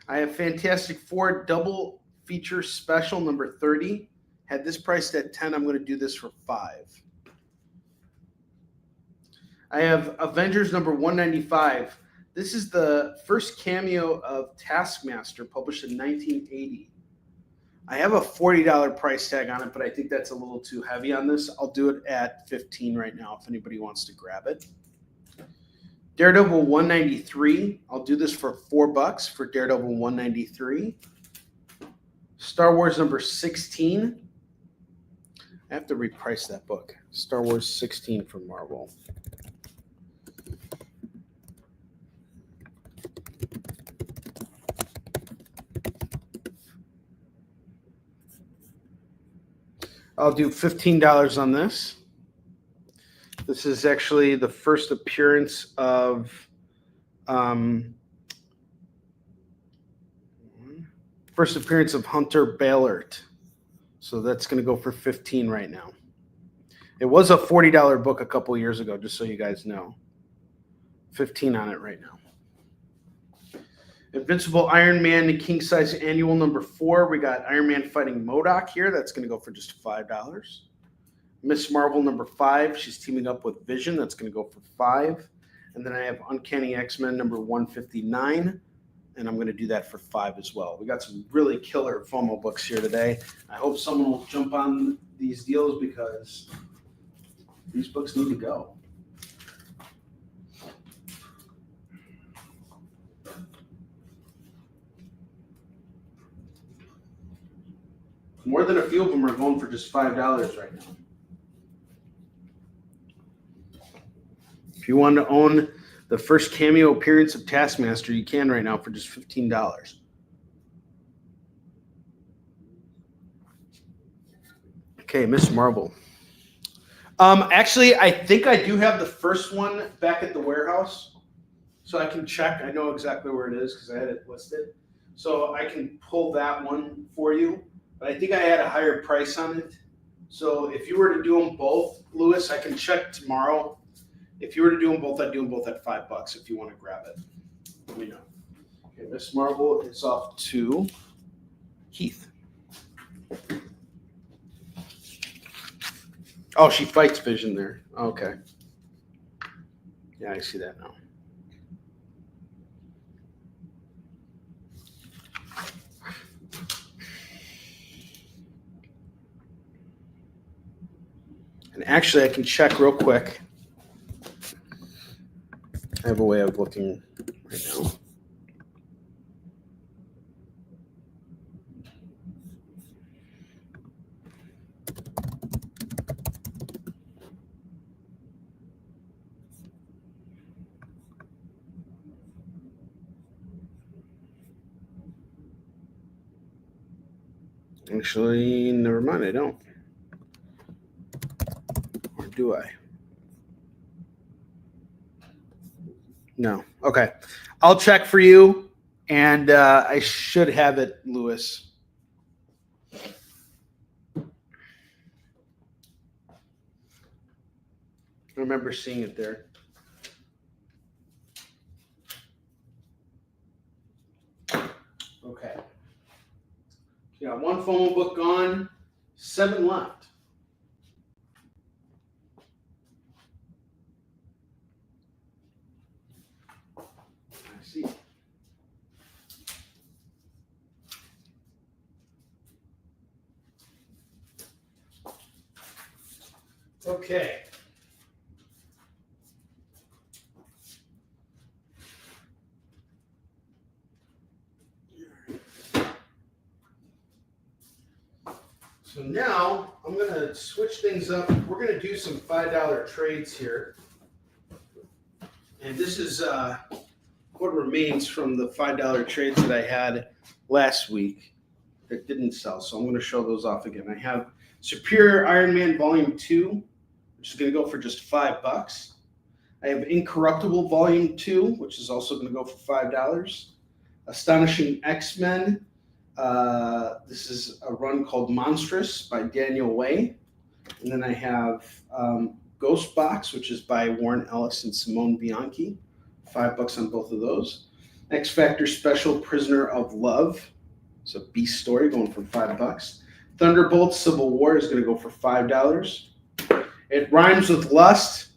I have Fantastic Four Double Feature Special number 30. Had this priced at $10. I'm going to do this for $5. I have Avengers number 195. This is the first cameo of Taskmaster, published in 1980. I have a $40 price tag on it, but I think that's a little too heavy on this. I'll do it at $15 right now if anybody wants to grab it. Daredevil 193. I'll do this for $4 for Daredevil 193. Star Wars number 16. I have to reprice that book. Star Wars 16 from Marvel. I'll do $15 on this. This is actually the first appearance of Hunter Ballard. So that's going to go for $15 right now. It was a $40 book a couple years ago, just so you guys know. $15 on it right now. Invincible Iron Man, the King Size Annual number 4. We got Iron Man fighting MODOK here. That's going to go for just $5. Miss Marvel number 5. She's teaming up with Vision. That's going to go for $5. And then I have Uncanny X-Men number 159. And I'm going to do that for $5 as well. We got some really killer FOMO books here today. I hope someone will jump on these deals because these books need to go. More than a few of them are going for just $5 right now. If you want to own the first cameo appearance of Taskmaster, you can right now for just $15. Okay, Miss Marvel. Actually, I think I do have the first one back at the warehouse, so I can check. I know exactly where it is because I had it listed. So I can pull that one for you. But I think I had a higher price on it. So if you were to do them both, Lewis, I can check tomorrow. If you were to do them both, I'd do them both at $5 if you want to grab it. Let me know. Okay, Miss Marvel is off to Heath. Oh, she fights Vision there. Okay. Yeah, I see that now. And actually, I can check real quick. I have a way of looking right now. Actually, never mind. I don't. Or do I? No. Okay. I'll check for you, and I should have it, Lewis. I remember seeing it there. Okay. You got one phone book gone, 7 left. I see. Okay. So now I'm going to switch things up. We're going to do some $5 trades here. And this is what remains from the $5 trades that I had last week that didn't sell. So I'm going to show those off again. I have Superior Iron Man Volume 2, which is going to go for just $5. I have Incorruptible Volume 2, which is also going to go for $5. Astonishing X-Men. This is a run called Monstrous by Daniel Way. And then I have Ghost Box, which is by Warren Ellis and Simone Bianchi. $5 on both of those. X Factor Special Prisoner of Love. It's a Beast story going for $5. Thunderbolt Civil War is going to go for $5. It Rhymes with Lust,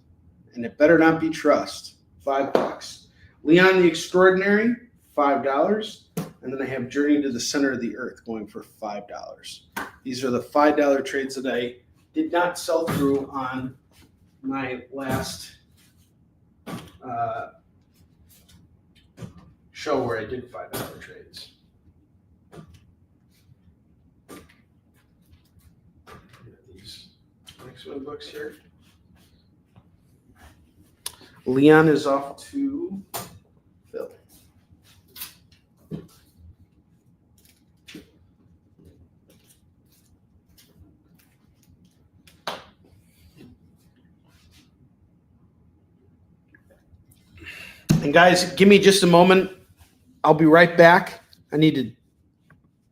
and it better not be Trust. $5. Leon the Extraordinary, $5. And then I have Journey to the Center of the Earth going for $5. These are the $5 trades that I did not sell through on my last show where I did $5 trades. These next one books here. Leon is off to Phil. And guys, give me just a moment. I'll be right back. I need to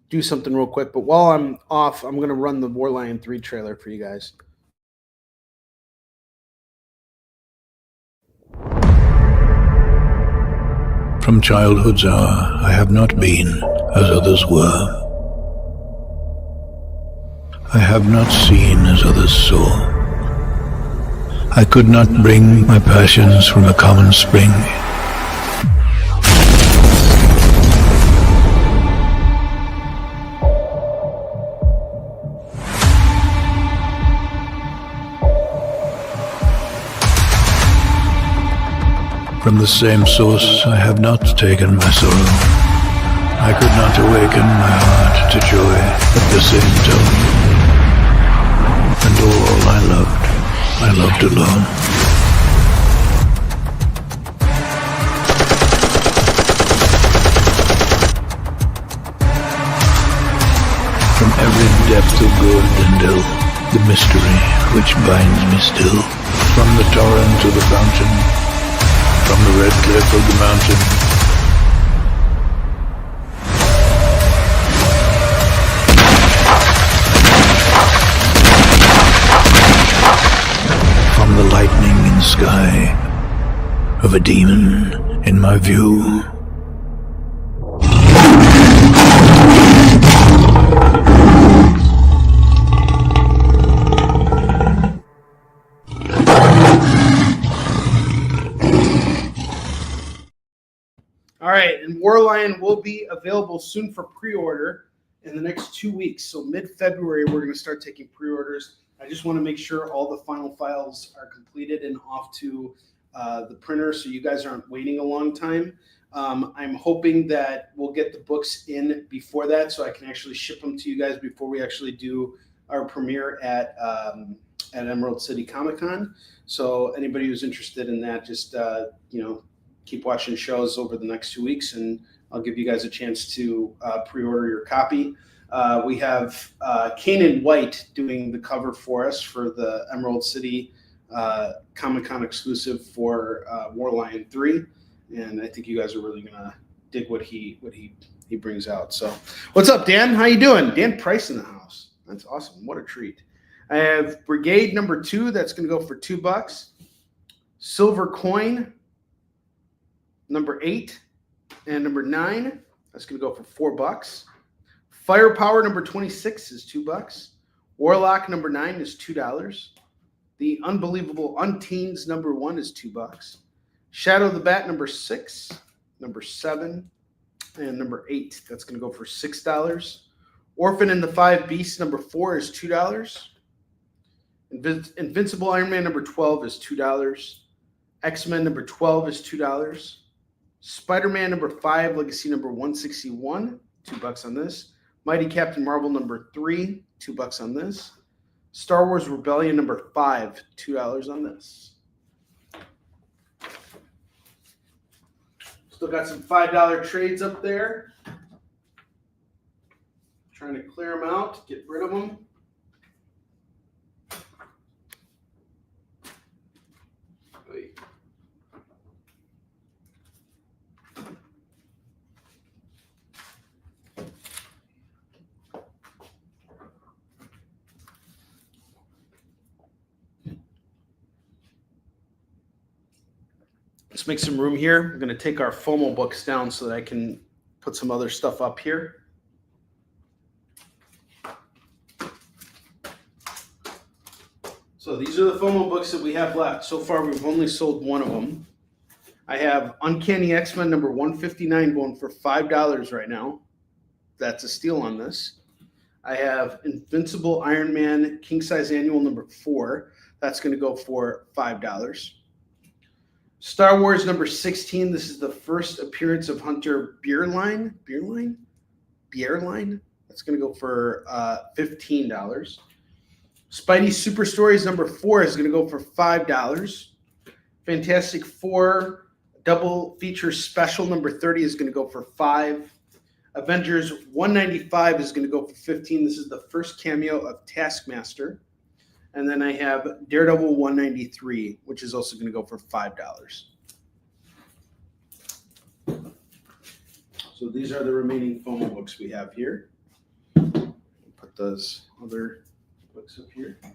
do something real quick. But while I'm off, I'm going to run the War Lion 3 trailer for you guys. From childhood's hour, I have not been as others were. I have not seen as others saw. I could not bring my passions from a common spring. From the same source I have not taken my sorrow. I could not awaken my heart to joy at the same tone. And all I loved alone. From every depth of good and ill, the mystery which binds me still. From the torrent to the fountain, from the red cliff of the mountain, from the lightning in the sky of a demon in my view. All right, and War Lion will be available soon for pre-order in the next 2 weeks. So mid-February, we're going to start taking pre-orders. I just want to make sure all the final files are completed and off to the printer so you guys aren't waiting a long time. I'm hoping that we'll get the books in before that so I can actually ship them to you guys before we actually do our premiere at Emerald City Comic Con. So anybody who's interested in that, just, keep watching shows over the next 2 weeks, and I'll give you guys a chance to pre-order your copy. We have Kanan White doing the cover for us for the Emerald City Comic-Con exclusive for Warlion 3. And I think you guys are really going to dig what he brings out. So what's up, Dan? How you doing? Dan Price in the house. That's awesome. What a treat. I have Brigade number 2. That's going to go for $2. Silver Coin number 8 and number 9. That's going to go for $4. Firepower number 26 is $2. Warlock number 9 is $2. The Unbelievable Unteens number 1 is $2. Shadow the Bat number 6, number 7, and number 8. That's going to go for $6. Orphan and the Five Beasts number 4 is $2. Invincible Iron Man number 12 is $2. X-Men number 12 is $2. Spider-Man number 5, Legacy number 161, $2 on this. Mighty Captain Marvel number 3, $2 on this. Star Wars Rebellion number 5, $2 on this. Still got some $5 trades up there. Trying to clear them out, get rid of them. Wait. Let's make some room here. I'm going to take our FOMO books down so that I can put some other stuff up here. So these are the FOMO books that we have left. So far, we've only sold one of them. I have Uncanny X-Men number 159 going for $5 right now. That's a steal on this. I have Invincible Iron Man King Size Annual number 4. That's going to go for $5. Star Wars number 16. This is the first appearance of Hunter Bierlein. Bierlein? That's going to go for $15. Spidey Super Stories number 4 is going to go for $5. Fantastic Four double feature special number 30 is going to go for $5. Avengers 195 is going to go for $15. This is the first cameo of Taskmaster. And then I have Daredevil 193, which is also going to go for $5. So these are the remaining FOMO books we have here. Put those other books up here. I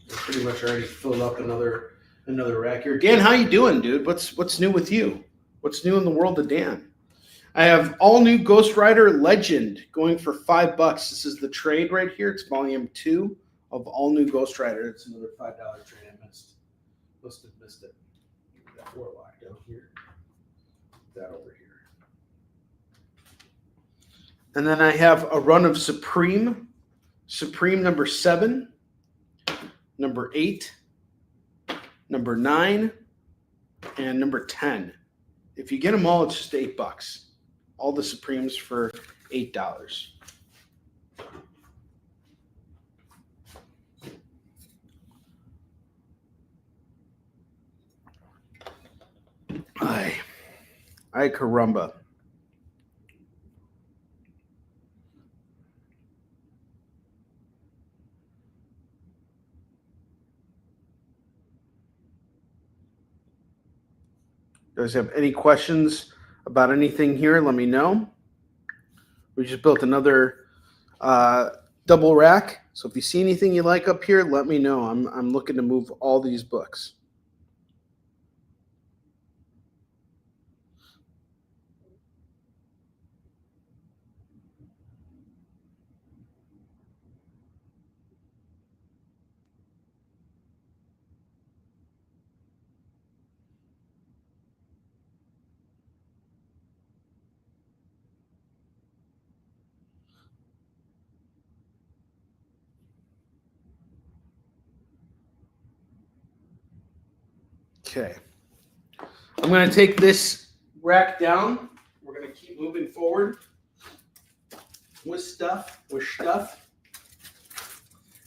pretty much already filled up another rack here. Dan, how you doing, dude? What's new with you? What's new in the world of Dan? I have all new Ghost Rider Legend going for $5. This is the trade right here. It's volume 2 of all new Ghost Rider. It's another $5 trade I missed. Must have missed it. That Warlock down here. That over here. And then I have a run of Supreme number 7, number 8, number 9, and number 10. If you get them all, it's just $8. All the Supremes for $8. Ay caramba. You guys have any questions about anything here? Let me know. We just built another double rack. So if you see anything you like up here, let me know. I'm looking to move all these books. Okay. I'm going to take this rack down. We're going to keep moving forward with stuff.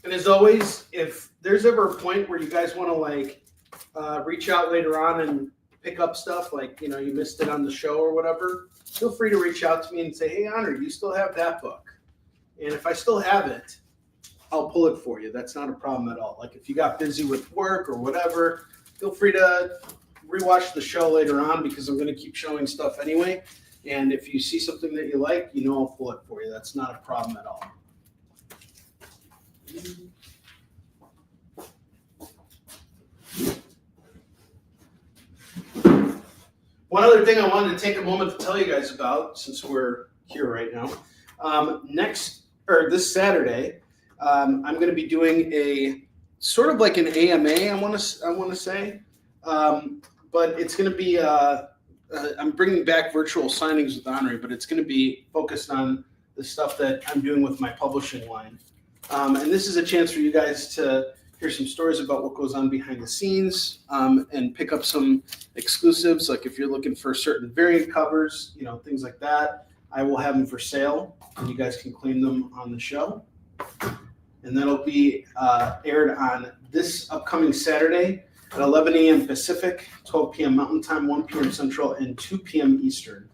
And as always, if there's ever a point where you guys want to reach out later on and pick up stuff, like, you know, you missed it on the show or whatever, feel free to reach out to me and say, hey, Onrie, do you still have that book? And if I still have it, I'll pull it for you. That's not a problem at all. Like if you got busy with work or whatever, feel free to rewatch the show later on because I'm going to keep showing stuff anyway. And if you see something that you like, you know, I'll pull it for you. That's not a problem at all. One other thing I wanted to take a moment to tell you guys about, since we're here right now, this Saturday, I'm going to be doing a sort of like an AMA. I want to say, but it's going to be. I'm bringing back virtual signings with Onrie, but it's going to be focused on the stuff that I'm doing with my publishing line. And this is a chance for you guys to hear some stories about what goes on behind the scenes, and pick up some exclusives. Like if you're looking for certain variant covers, you know, things like that, I will have them for sale and you guys can claim them on the show. And that'll be aired on this upcoming Saturday at 11 a.m. Pacific, 12 p.m. Mountain Time, 1 p.m. Central, and 2 p.m. Eastern.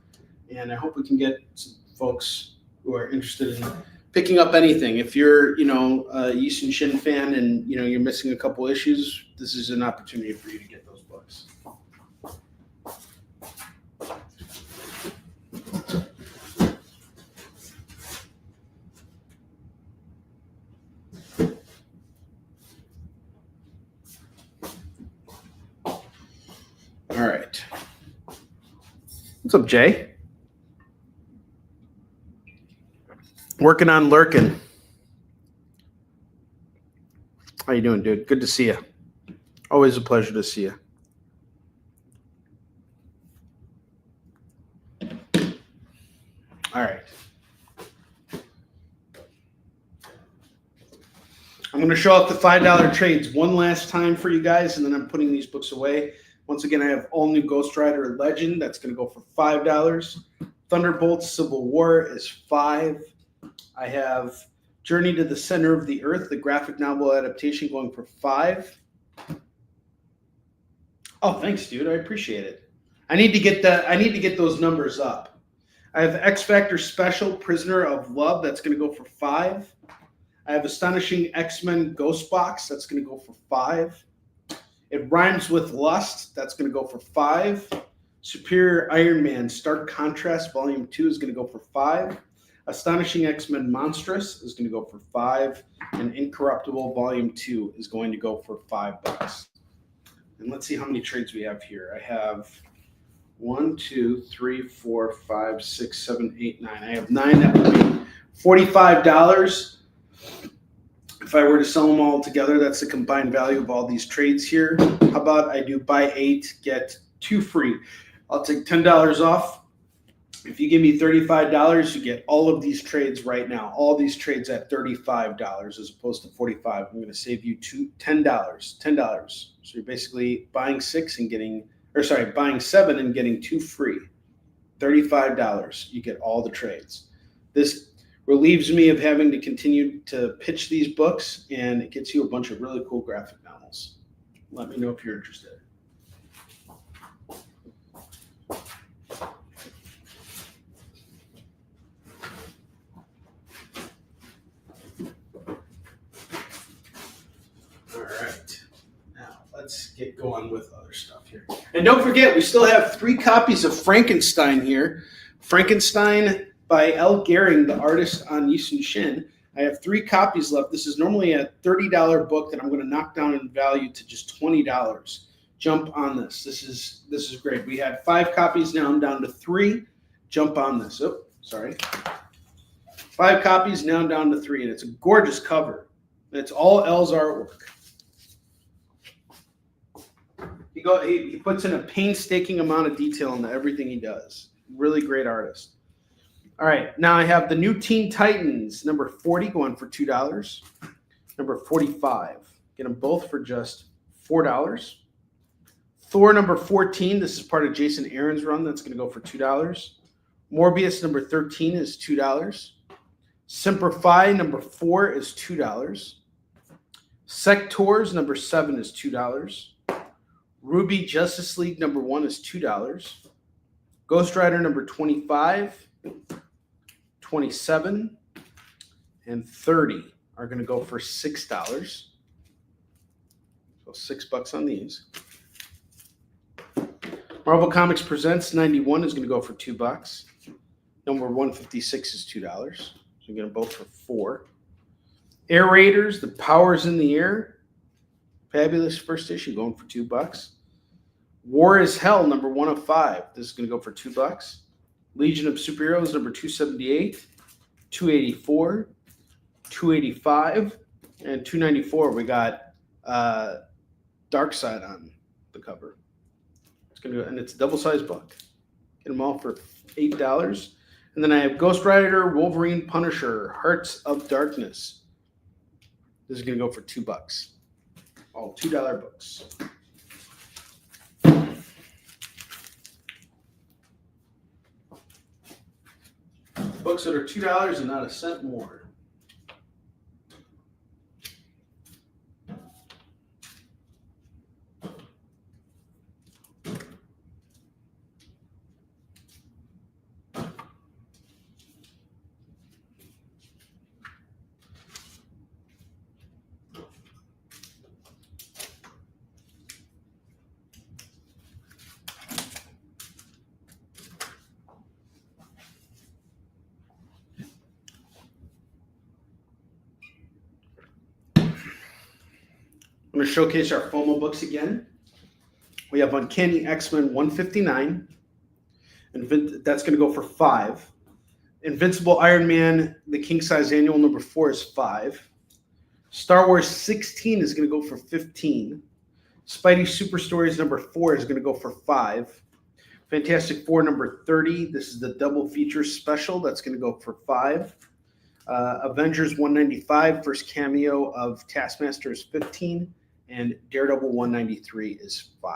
And I hope we can get some folks who are interested in picking up anything. If you're, you know, a Yushin Shin fan and, you know, you're missing a couple issues, this is an opportunity for you to get those books. All right. What's up, Jay? Working on lurking. How you doing, dude? Good to see you. Always a pleasure to see you. All right. I'm going to show off the $5 trades one last time for you guys, and then I'm putting these books away. Once again, I have All New Ghost Rider Legend. That's going to go for $5. Thunderbolt Civil War is $5. I have Journey to the Center of the Earth, the graphic novel adaptation, going for $5. Oh, thanks, dude. I appreciate it. I need to get those numbers up. I have X Factor Special, Prisoner of Love. That's going to go for $5. I have Astonishing X-Men Ghost Box. That's going to go for $5. It Rhymes with Lust. That's going to go for $5. Superior Iron Man Stark Contrast Volume 2 is going to go for $5. Astonishing X-Men Monstrous is going to go for $5. And Incorruptible Volume 2 is going to go for $5. And let's see how many trades we have here. I have 1, 2, 3, 4, 5, 6, 7, 8, 9. I have 9. That would be $45. If I were to sell them all together, that's the combined value of all these trades here. How about I do buy 8, get 2 free? I'll take $10 off. If you give me $35, you get all of these trades right now. All these trades at $35 as opposed to $45. I'm going to save you $10. So you're basically buying 7 and getting 2 free. $35. You get all the trades. This relieves me of having to continue to pitch these books, and it gets you a bunch of really cool graphic novels. Let me know if you're interested. All right. Now let's get going with other stuff here. And don't forget, we still have 3 copies of Frankenstein here. Frankenstein by L. Gehring, the artist on Yushin Shin. I have 3 copies left. This is normally a $30 book that I'm going to knock down in value to just $20. Jump on this. This is great. We had 5 copies, now I'm down to 3. Jump on this. Oh, sorry. 5 copies, now I'm down to 3, and it's a gorgeous cover. It's all L's artwork. He puts in a painstaking amount of detail into everything he does. Really great artist. All right, now I have the new Teen Titans, number 40, going for $2. Number 45, get them both for just $4. Thor number 14, this is part of Jason Aaron's run. That's going to go for $2. Morbius number 13 is $2. Semper Fi number 4 is $2. Sectors number 7 is $2. Ruby Justice League number 1 is $2. Ghost Rider number 25, 27, and 30 are going to go for $6. So $6 on these. Marvel Comics Presents 91 is going to go for $2. Number 156 is $2. So you're going to both for $4. Air Raiders, The Powers in the Air, fabulous first issue, going for $2. War is Hell, number 1 of 5. This is going to go for $2. Legion of Superheroes, number 278, 284, 285, and 294. We got Darkseid on the cover. It's going to go, and it's a double-sized book. Get them all for $8. And then I have Ghost Rider, Wolverine, Punisher, Hearts of Darkness. This is going to go for $2. All $2 books. Books that are $2 and not a cent more. I'm going to showcase our FOMO books again. We have Uncanny X-Men 159, and that's going to go for $5. Invincible Iron Man, the King Size Annual number 4 is $5. Star Wars 16 is going to go for $15. Spidey Super Stories number 4 is going to go for $5. Fantastic Four number 30, this is the double feature special, that's going to go for $5. Avengers 195, first cameo of Taskmaster is $15. And Daredevil 193 is $5.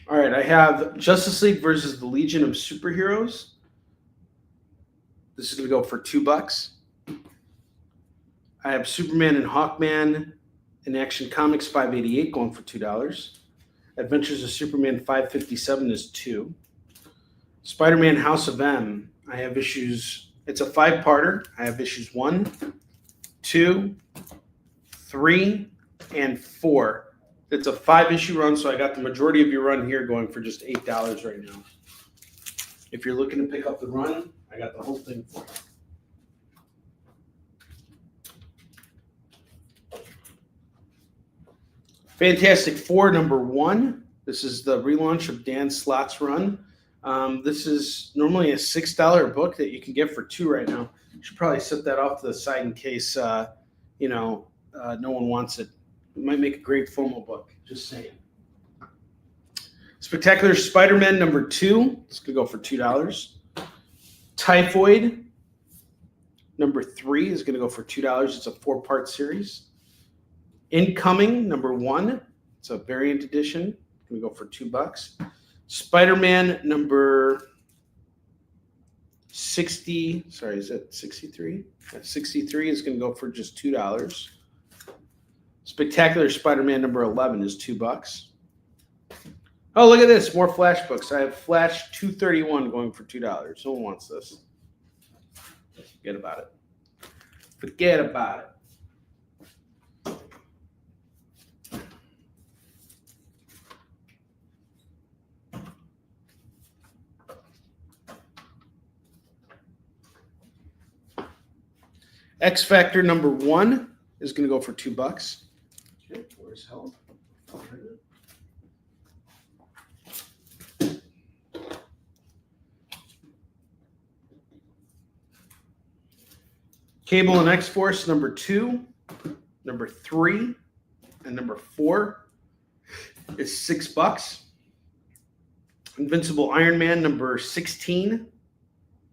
All right, I have Justice League versus the Legion of Superheroes. This is going to go for $2. I have Superman and Hawkman in Action Comics 588 going for $2. Adventures of Superman 557 is $2. Spider-Man House of M, I have issues, it's a 5-parter. I have issues 1, 2, 3, and 4. It's a 5-issue run, so I got the majority of your run here going for just $8 right now. If you're looking to pick up the run, I got the whole thing for you. Fantastic Four number 1. This is the relaunch of Dan Slott's run. This is normally a $6 book that you can get for $2 right now. You should probably set that off to the side in case no one wants it. It might make a great FOMO book, just saying. Spectacular Spider-Man number 2. It's going to go for $2. Typhoid number 3 is going to go for $2. It's a 4-part series. Incoming number 1. It's a variant edition. It's going to go for $2. Spider-Man number 60. Sorry, is that 63? 63 is going to go for just $2. Spectacular Spider-Man number 11 is $2. Oh, look at this. More Flash books. I have Flash 231 going for $2. No one wants this. Forget about it. Forget about it. X Factor number 1 is going to go for $2. Okay, where's help? Cable and X-Force number 2, number 3, and number 4 is $6. Invincible Iron Man number 16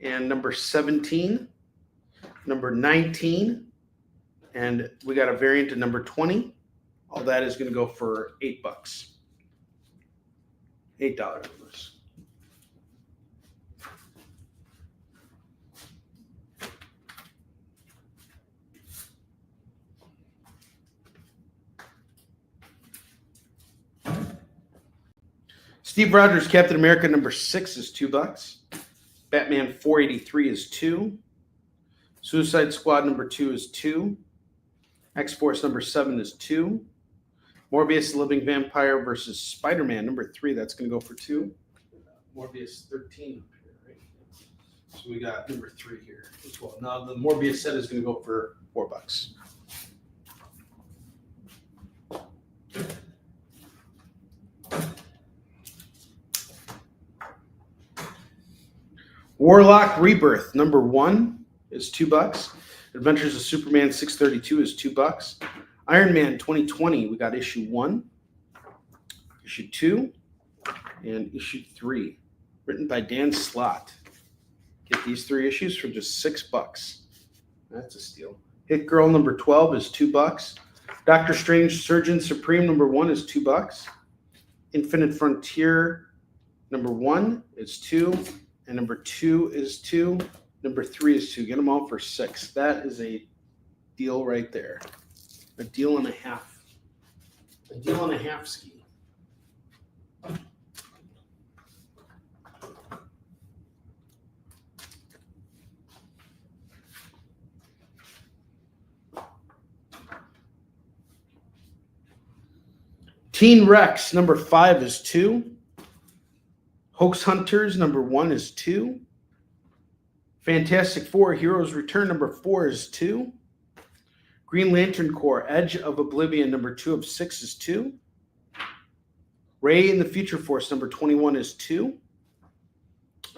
and number 17, number 19, and we got a variant of number 20. All that is going to go for $8. $8 numbers. Steve Rogers, Captain America number 6 is $2. Batman 483 is 2. Suicide Squad number 2 is 2. X-Force number 7 is 2. Morbius the Living Vampire versus Spider-Man number 3, that's going to go for 2. Morbius 13 up here, right? So we got number 3 here as well. Now the Morbius set is going to go for $4. Warlock Rebirth number 1 is $2. Adventures of Superman 632 is $2. Iron Man 2020, we got issue 1, issue 2, and issue 3, written by Dan Slott. Get these 3 issues for just $6. That's a steal. Hit Girl number 12 is $2. Doctor Strange Surgeon Supreme number 1 is $2. Infinite Frontier number 1 is 2. And number 2 is 2. Number 3 is 2. Get them all for $6. That is a deal right there. A deal and a half. A deal and a half ski. Teen Rex number 5 is 2. Hoax Hunters number 1 is 2. Fantastic Four Heroes Return number 4 is 2. Green Lantern Corps Edge of Oblivion number 2 of 6 is 2. Ray in the Future Force number 21 is 2.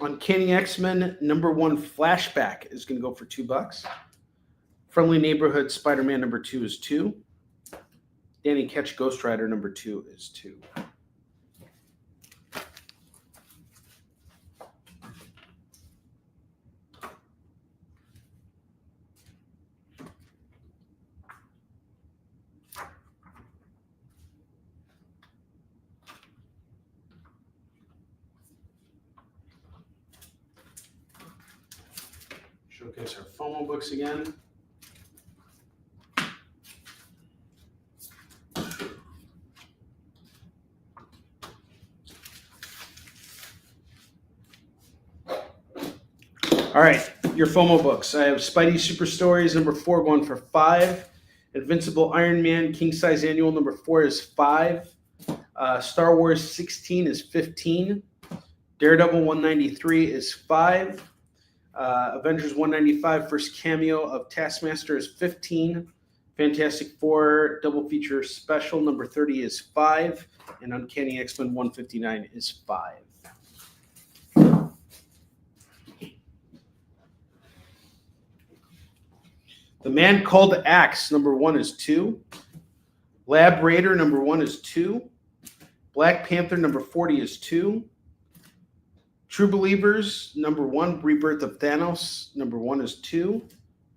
Uncanny X-Men number 1 Flashback is going to go for $2. Friendly Neighborhood Spider-Man number 2 is 2. Danny Ketch Ghost Rider number 2 is 2. Showcase our FOMO books again. All right, your FOMO books. I have Spidey Super Stories number 4 going for $5. Invincible Iron Man King Size Annual number 4 is $5. Star Wars 16 is $15. Daredevil 193 is $5. Avengers 195 first cameo of Taskmaster is $15. Fantastic Four double feature special number 30 is $5. And Uncanny X-Men 159 is $5. The Man Called Axe number 1 is 2. Lab Raider number 1 is 2. Black Panther number 40 is 2. True Believers number 1 Rebirth of Thanos number 1 is 2.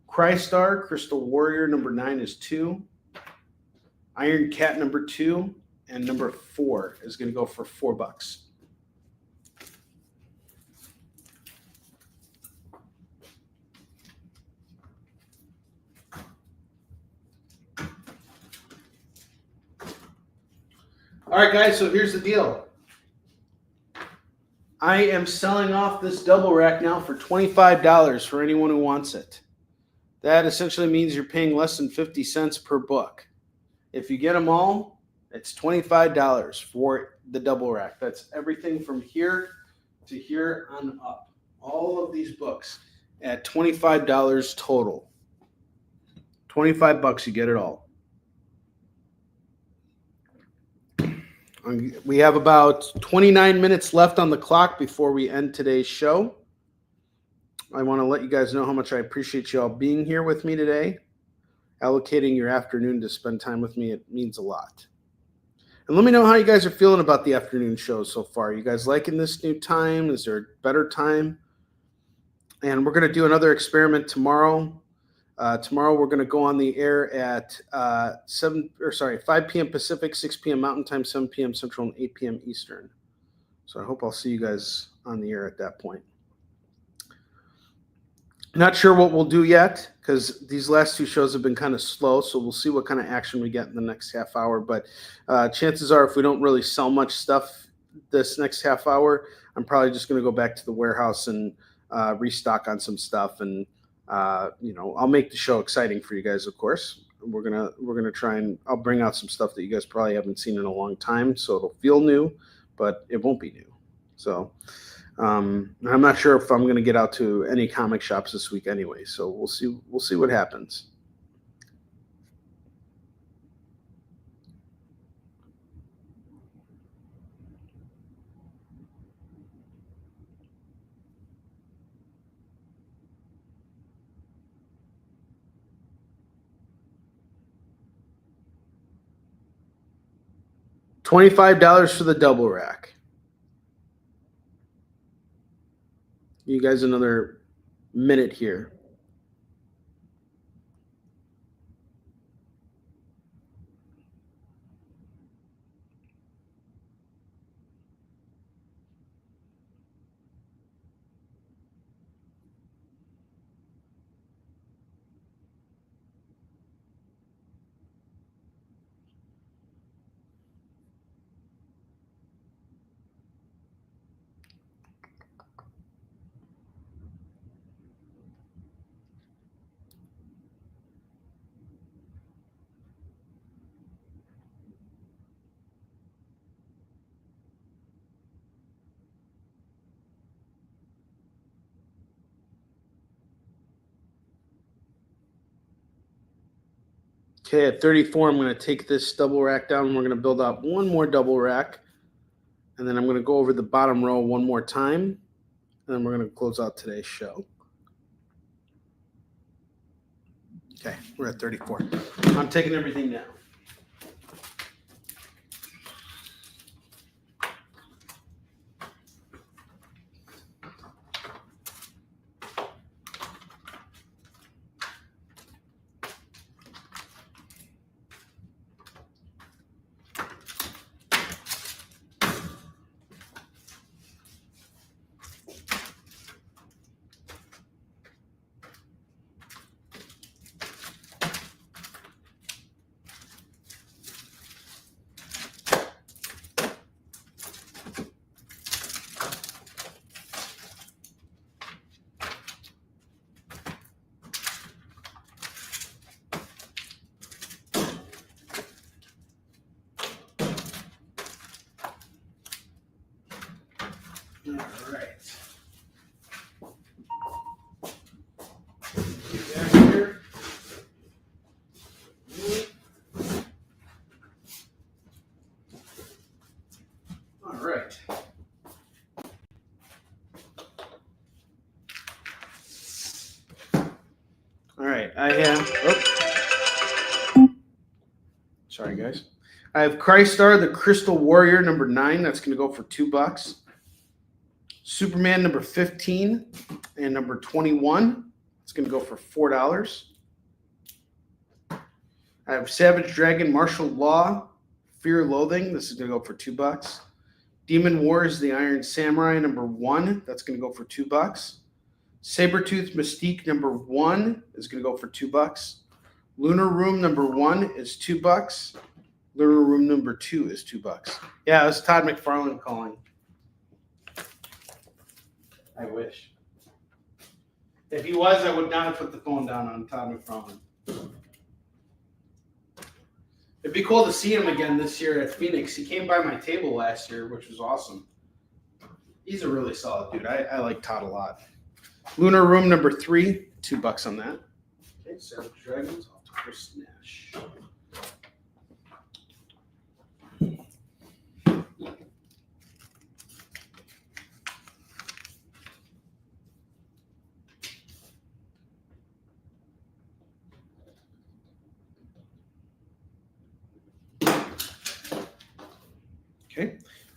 Crystar Crystal Warrior number 9 is 2. Iron Cat number 2 and number 4 is going to go for $4. All right, guys, so here's the deal. I am selling off this double rack now for $25 for anyone who wants it. That essentially means you're paying less than 50 cents per book. If you get them all, it's $25 for the double rack. That's everything from here to here on up. All of these books at $25 total. $25, you get it all. We have about 29 minutes left on the clock before we end today's show. I want to let you guys know how much I appreciate you all being here with me today. Allocating your afternoon to spend time with me, it means a lot. And let me know how you guys are feeling about the afternoon shows so far. You guys liking this new time? Is there a better time? And we're going to do another experiment tomorrow. Tomorrow we're going to go on the air at 5 p.m. Pacific, 6 p.m. Mountain Time, 7 p.m. Central, and 8 p.m. Eastern. So I hope I'll see you guys on the air at that point. Not sure what we'll do yet because these last two shows have been kind of slow. So we'll see what kind of action we get in the next half hour. But chances are if we don't really sell much stuff this next half hour, I'm probably just going to go back to the warehouse and restock on some stuff. And, I'll make the show exciting for you guys, of course. We're gonna try and I'll bring out some stuff that you guys probably haven't seen in a long time. So it'll feel new, but it won't be new. So I'm not sure if I'm going to get out to any comic shops this week anyway, so we'll see what happens. $25 for the double rack. You guys another minute here. Okay, at 34, I'm going to take this double rack down. We're going to build out one more double rack. And then I'm going to go over the bottom row one more time. And then we're going to close out today's show. Okay, we're at 34. I'm taking everything down. All right. Get back here. All right. All right. I have. Sorry, guys. I have Crystar, the Crystal Warrior, number 9. That's going to go for $2. Superman number 15 and number 21. It's going to go for $4. I have Savage Dragon, Martial Law, Fear Loathing. This is going to go for $2. Demon Wars, the Iron Samurai number 1. That's going to go for $2. Sabretooth Mystique number 1 is going to go for $2. Lunar Room number 1 is $2. Lunar Room number 2 is $2. Yeah, it's Todd McFarlane calling. I wish. If he was, I would not have put the phone down on Todd McFarlane. It'd be cool to see him again this year at Phoenix. He came by my table last year, which was awesome. He's a really solid dude. I like Todd a lot. Lunar Room number 3, $2 on that. Okay, Savage Dragons, October Snash.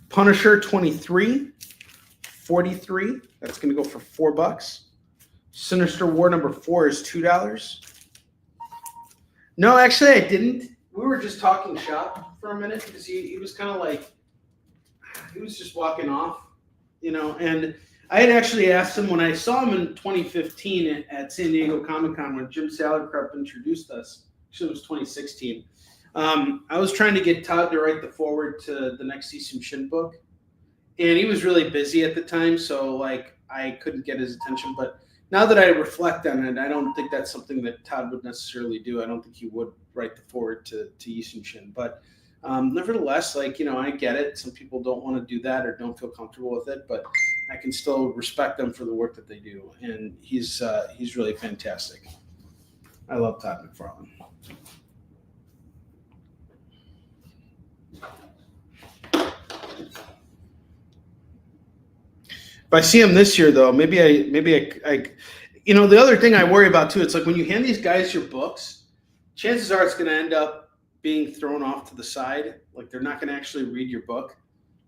Punisher 23, 43. That's going to go for $4. Sinister War number 4 is $2. No, actually, I didn't. We were just talking shop for a minute because he was kind of like, he was just walking off, and I had actually asked him when I saw him in 2015 at San Diego Comic-Con when Jim Salerkrupp introduced us. Actually, it was 2016. I was trying to get Todd to write the foreword to the next Seasum Shin book, and he was really busy at the time, so I couldn't get his attention. But now that I reflect on it, I don't think that's something that Todd would necessarily do. I don't think he would write the foreword to Seasum Shin. But nevertheless, I get it. Some people don't want to do that or don't feel comfortable with it, but I can still respect them for the work that they do. And he's really fantastic. I love Todd McFarlane. If I see him this year, though, maybe I, the other thing I worry about too, it's like when you hand these guys your books, chances are it's going to end up being thrown off to the side. Like they're not going to actually read your book.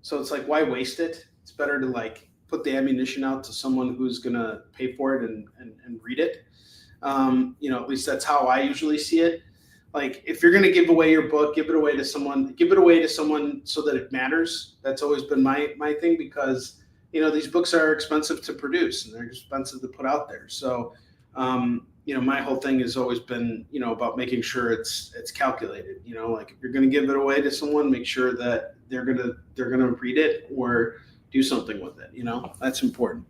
So it's like, why waste it? It's better to put the ammunition out to someone who's going to pay for it and read it. At least that's how I usually see it. Like if you're going to give away your book, give it away to someone so that it matters. That's always been my thing because these books are expensive to produce and they're expensive to put out there. So, my whole thing has always been, about making sure it's calculated. If you're going to give it away to someone, make sure that they're gonna read it or do something with it. That's important.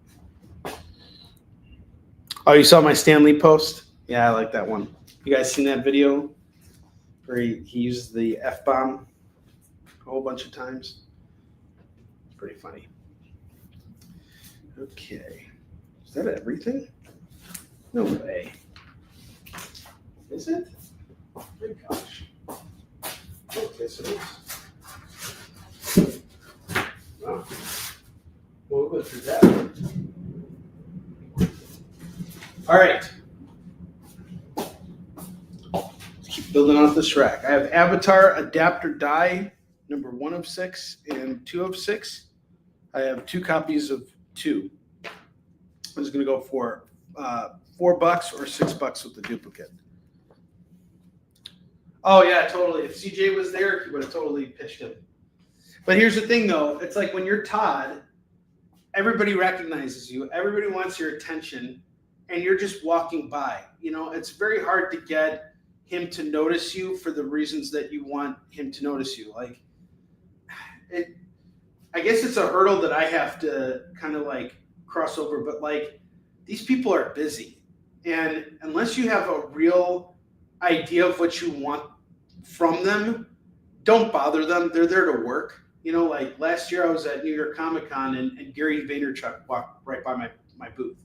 Oh, you saw my Stan Lee post? Yeah, I like that one. You guys seen that video where he used the F-bomb a whole bunch of times? It's pretty funny. Okay. Is that everything? No way. Is it? Oh my gosh. Oh, yes it is. Wow. We'll go through that. All right. Let's keep building off this rack. I have Avatar Adapt or Die, number 1 of 6 and 2 of 6. I have 2 copies of 2. I'm just going to go for $4 or $6 with the duplicate. Oh yeah, totally. If CJ was there, he would have totally pitched him. But here's the thing, though. It's like when you're Todd, everybody recognizes you. Everybody wants your attention, and you're just walking by. It's very hard to get him to notice you for the reasons that you want him to notice you. I guess it's a hurdle that I have to kind of cross over, but these people are busy, and unless you have a real idea of what you want from them, don't bother them. They're there to work. Last year I was at New York Comic-Con and Gary Vaynerchuk walked right by my booth.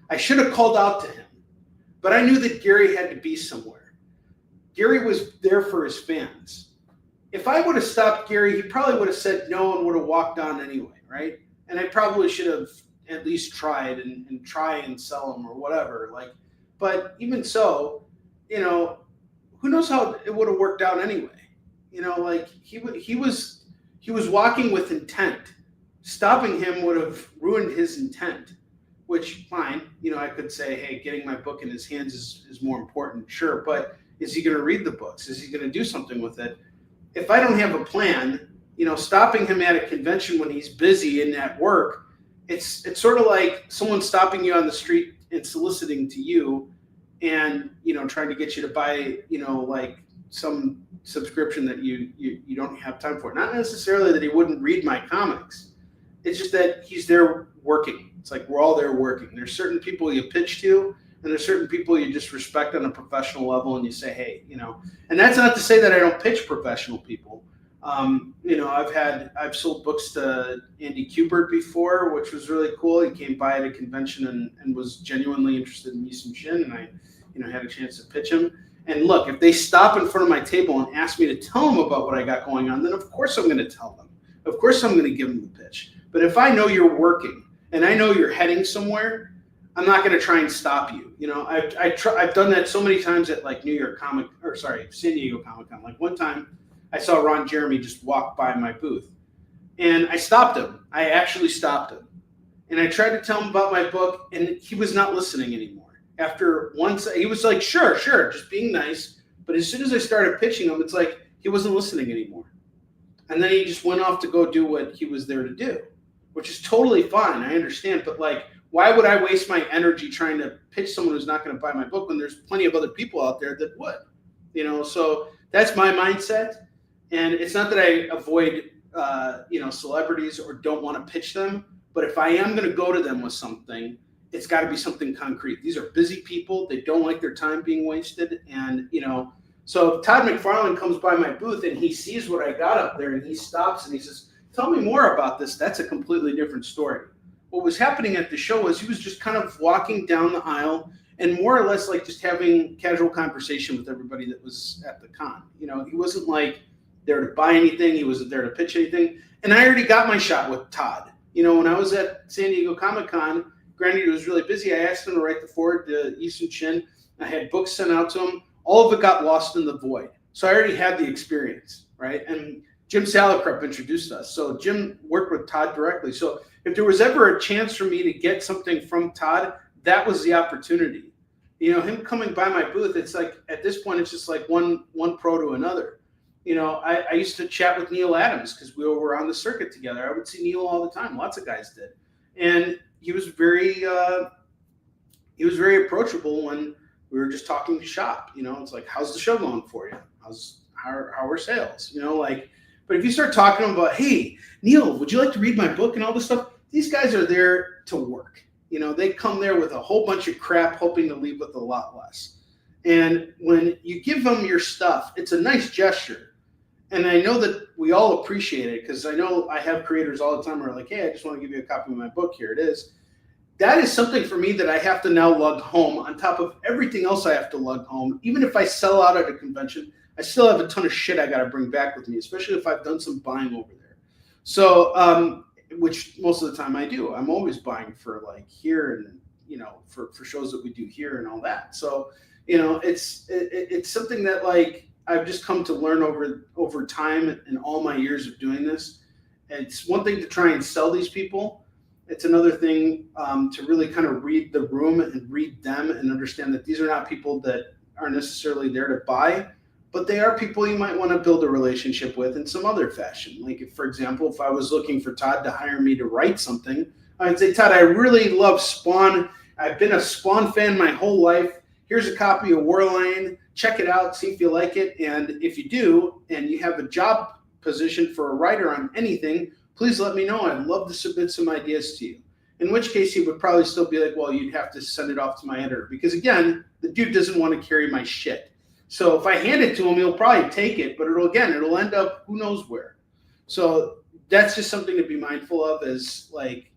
I should have called out to him, but I knew that Gary had to be somewhere. Gary was there for his fans. If I would have stopped Gary, he probably would have said no and would have walked on anyway, right? And I probably should have at least tried and try and sell him or whatever. But even so, who knows how it would have worked out anyway? He was walking with intent. Stopping him would have ruined his intent, which fine. I could say, hey, getting my book in his hands is more important. Sure. But is he going to read the books? Is he going to do something with it? If I don't have a plan, stopping him at a convention when he's busy and at work, it's sort of like someone stopping you on the street and soliciting to you and, trying to get you to buy, some subscription that you don't have time for. Not necessarily that he wouldn't read my comics. It's just that he's there working. It's like we're all there working. There's certain people you pitch to, and there's certain people you just respect on a professional level, and you say, hey, and that's not to say that I don't pitch professional people. I've sold books to Andy Kubert before, which was really cool. He came by at a convention and was genuinely interested in Seasum Shin, and I, had a chance to pitch him. And look, if they stop in front of my table and ask me to tell them about what I got going on, then of course I'm going to tell them. Of course I'm going to give them the pitch. But if I know you're working and I know you're heading somewhere, I'm not going to try and stop you. I've done that so many times at San Diego Comic-Con. One time I saw Ron Jeremy just walk by my booth. And I stopped him. I actually stopped him. And I tried to tell him about my book, and he was not listening anymore. After once, he was like, sure, just being nice. But as soon as I started pitching him, it's like he wasn't listening anymore. And then he just went off to go do what he was there to do, which is totally fine. I understand. But like, why would I waste my energy trying to pitch someone who's not going to buy my book when there's plenty of other people out there that would? So that's my mindset. And it's not that I avoid, celebrities or don't want to pitch them. But if I am going to go to them with something, it's got to be something concrete. These are busy people. They don't like their time being wasted. And, so if Todd McFarlane comes by my booth and he sees what I got up there and he stops and he says, tell me more about this, that's a completely different story. What was happening at the show was he was just kind of walking down the aisle and more or less like just having casual conversation with everybody that was at the con. He wasn't like there to buy anything. He wasn't there to pitch anything. And I already got my shot with Todd. When I was at San Diego Comic-Con, granted, it was really busy. I asked him to write the forward to Easton Chin. I had books sent out to him. All of it got lost in the void. So I already had the experience, right? And Jim Salicrup introduced us. So Jim worked with Todd directly. So if there was ever a chance for me to get something from Todd, that was the opportunity. Him coming by my booth, it's like, at this point, it's just like one pro to another. I used to chat with Neil Adams because we were on the circuit together. I would see Neil all the time. Lots of guys did. And he was very approachable when we were just talking shop. It's like, how's the show going for you? How are sales? But if you start talking to them about, hey, Neil, would you like to read my book and all this stuff? These guys are there to work. They come there with a whole bunch of crap, hoping to leave with a lot less. And when you give them your stuff, it's a nice gesture. And I know that we all appreciate it because I know I have creators all the time who are like, hey, I just want to give you a copy of my book. Here it is. That is something for me that I have to now lug home on top of everything else I have to lug home. Even if I sell out at a convention, I still have a ton of shit I got to bring back with me, especially if I've done some buying over there. So, which most of the time I do. I'm always buying for like here and, for shows that we do here and all that. So, it's something that like I've just come to learn over time and all my years of doing this. It's one thing to try and sell these people. It's another thing to really kind of read the room and read them and understand that these are not people that are necessarily there to buy, but they are people you might want to build a relationship with in some other fashion. Like, for example, if I was looking for Todd to hire me to write something, I'd say, Todd, I really love Spawn. I've been a Spawn fan my whole life. Here's a copy of Warline. Check it out, see if you like it. And if you do, and you have a job position for a writer on anything, please let me know. I'd love to submit some ideas to you. In which case he would probably still be like, well, you'd have to send it off to my editor. Because again, the dude doesn't want to carry my shit. So if I hand it to him, he'll probably take it, but it'll end up who knows where. So that's just something to be mindful of as like,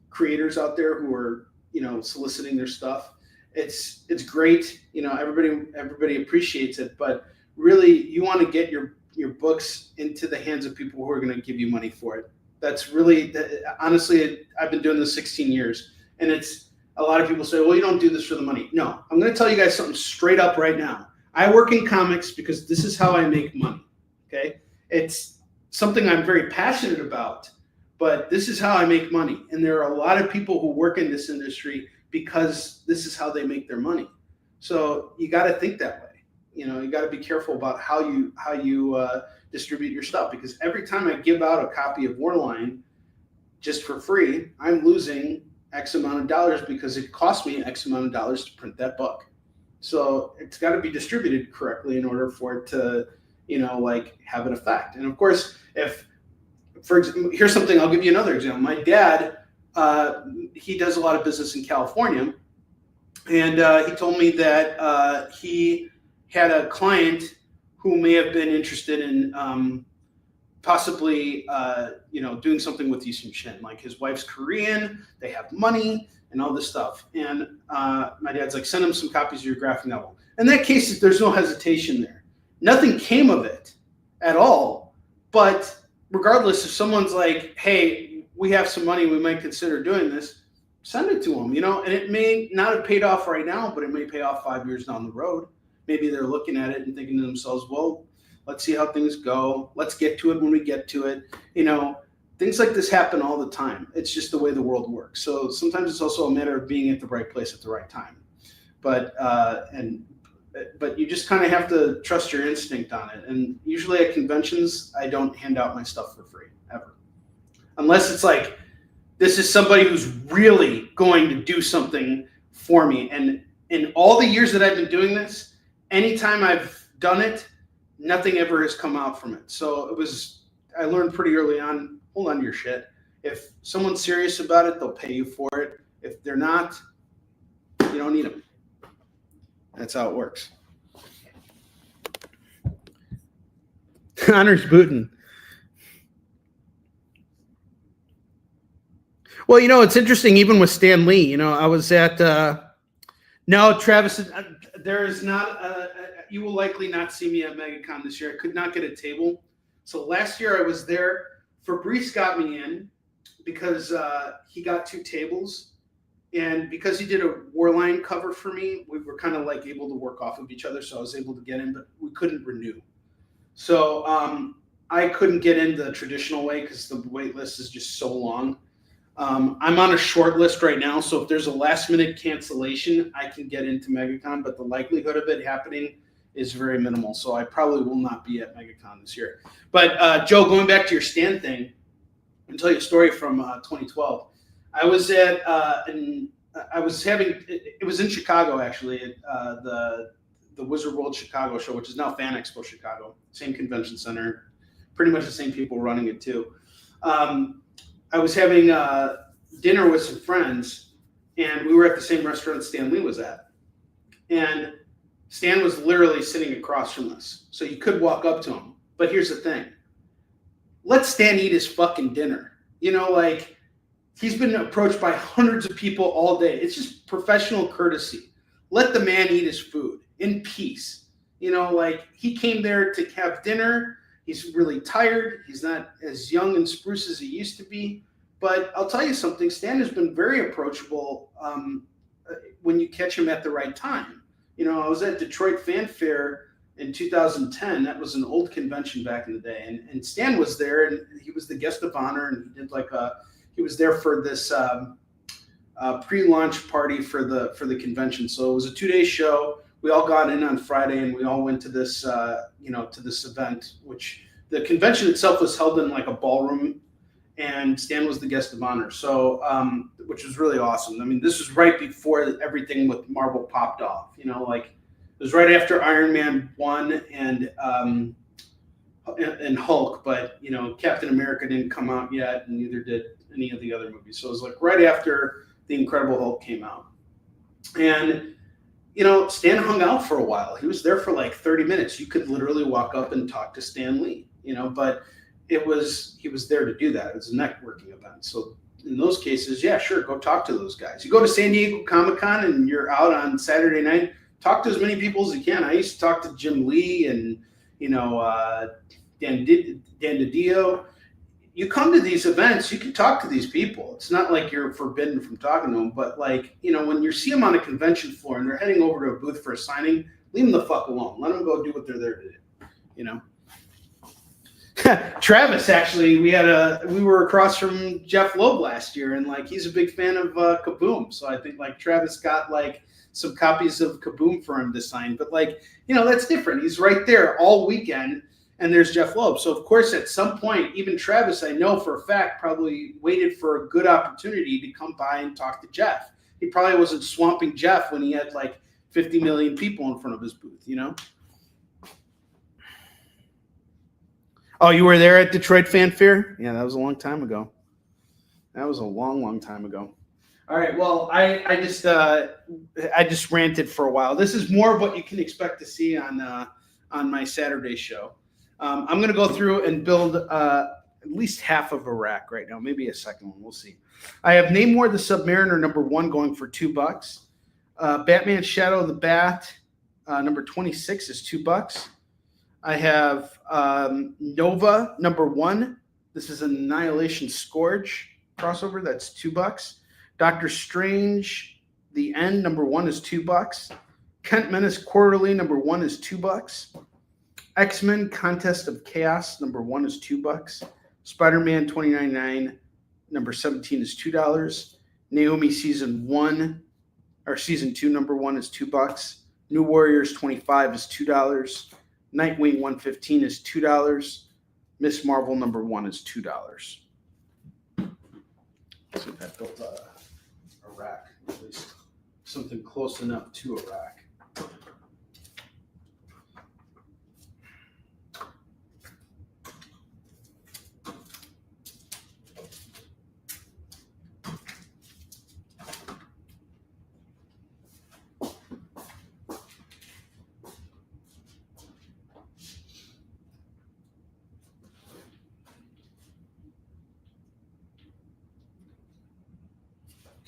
creators out there who are, soliciting their stuff. It's great. Everybody appreciates it, but really you want to get your books into the hands of people who are going to give you money for it. That's really, honestly, I've been doing this 16 years and it's a lot of people say, well, you don't do this for the money. No, I'm going to tell you guys something straight up right now. I work in comics because this is how I make money. Okay. It's something I'm very passionate about, but this is how I make money. And there are a lot of people who work in this industry because this is how they make their money. So you got to think that way. You got to be careful about how you distribute your stuff, because every time I give out a copy of Warline just for free, I'm losing X amount of dollars because it cost me X amount of dollars to print that book. So it's got to be distributed correctly in order for it to, have an effect. And of course, here's something, I'll give you another example. My dad, he does a lot of business in California, and he told me that he had a client who may have been interested in possibly, doing something with Easton Chin. Like his wife's Korean, they have money and all this stuff. And my dad's like, send him some copies of your graphic novel. In that case, there's no hesitation there. Nothing came of it at all. But regardless, if someone's like, hey, we have some money, we might consider doing this, send it to them, and it may not have paid off right now, but it may pay off 5 years down the road. Maybe they're looking at it and thinking to themselves, well, Let's see how things go. Let's get to it when we get to it. You know, things like this happen all the time. It's just the way the world works. So sometimes it's also a matter of being at the right place at the right time. But you just kind of have to trust your instinct on it. And usually at conventions, I don't hand out my stuff for free, ever. Unless it's like, this is somebody who's really going to do something for me. And in all the years that I've been doing this, anytime I've done it, nothing ever has come out from it. So I learned pretty early on, hold on to your shit. If someone's serious about it, they'll pay you for it. If they're not, you don't need them. That's how it works. Honor's booting. Well, you know, it's interesting, even with Stan Lee, you know, I was at, no, Travis, there is not, you will likely not see me at MegaCon this year. I could not get a table. So last year I was there. Fabrice got me in because he got 2 tables. And because he did a Warline cover for me, we were kind of like able to work off of each other. So I was able to get in, but we couldn't renew. So I couldn't get in the traditional way because the wait list is just so long. I'm on a short list right now. So if there's a last minute cancellation, I can get into MegaCon, but the likelihood of it happening is very minimal. So I probably will not be at MegaCon this year. But Joe, going back to your stand thing, I'll tell you a story from 2012. I was at, it was in Chicago actually, at the Wizard World Chicago show, which is now Fan Expo Chicago, same convention center, pretty much the same people running it too. I was having dinner with some friends, and we were at the same restaurant Stan Lee was at. And Stan was literally sitting across from us. So you could walk up to him. But here's the thing. Let Stan eat his fucking dinner. You know, like, he's been approached by hundreds of people all day. It's just professional courtesy. Let the man eat his food in peace. You know, like, he came there to have dinner. He's really tired. He's not as young and spruce as he used to be. But I'll tell you something. Stan has been very approachable when you catch him at the right time. You know, I was at Detroit Fan Fair in 2010. That was an old convention back in the day. And Stan was there, and he was the guest of honor. And he did he was there for this pre-launch party for the convention. So it was a 2-day show. We all got in on Friday, and we all went to this, to this event, which the convention itself was held in like a ballroom, and Stan was the guest of honor. So, which was really awesome. I mean, this was right before everything with Marvel popped off, you know, like it was right after Iron Man 1 and Hulk, but, you know, Captain America didn't come out yet, and neither did any of the other movies. So it was like right after the Incredible Hulk came out. And, you know, Stan hung out for a while. He was there for like 30 minutes. You could literally walk up and talk to Stan Lee, you know, but he was there to do that. It was a networking event. So in those cases, yeah, sure, go talk to those guys. You go to San Diego Comic-Con and you're out on Saturday night, talk to as many people as you can. I used to talk to Jim Lee and, you know, Dan DiDio. You come to these events, you can talk to these people. It's not like you're forbidden from talking to them, but like, you know, when you see them on a convention floor and they're heading over to a booth for a signing, leave them the fuck alone. Let them go do what they're there to do, you know? Travis, actually, we were across from Jeff Loeb last year, and like, he's a big fan of Kaboom. So I think like Travis got like some copies of Kaboom for him to sign, but like, you know, that's different. He's right there all weekend. And there's Jeff Loeb. So, of course, at some point, even Travis, I know for a fact, probably waited for a good opportunity to come by and talk to Jeff. He probably wasn't swamping Jeff when he had like 50 million people in front of his booth, you know? Oh, you were there at Detroit Fan Fair? Yeah, that was a long time ago. That was a long, long time ago. All right, well, I just ranted for a while. This is more of what you can expect to see on my Saturday show. I'm going to go through and build at least half of a rack right now, maybe a second one. We'll see. I have Namor the Submariner #1 going for $2. Batman Shadow of the Bat number 26 is $2. I have Nova #1. This is an Annihilation Scourge crossover. That's $2. Doctor Strange The End #1 is $2. Kent Menace Quarterly #1 is $2. X-Men Contest of Chaos, number 1 is $2. Spider-Man 2099, number 17 is $2. Naomi season 2, number 1 is $2. New Warriors 25 is $2. Nightwing 115 is $2. Miss Marvel number 1 is $2. Let's see if that built a rack, at least something close enough to a rack.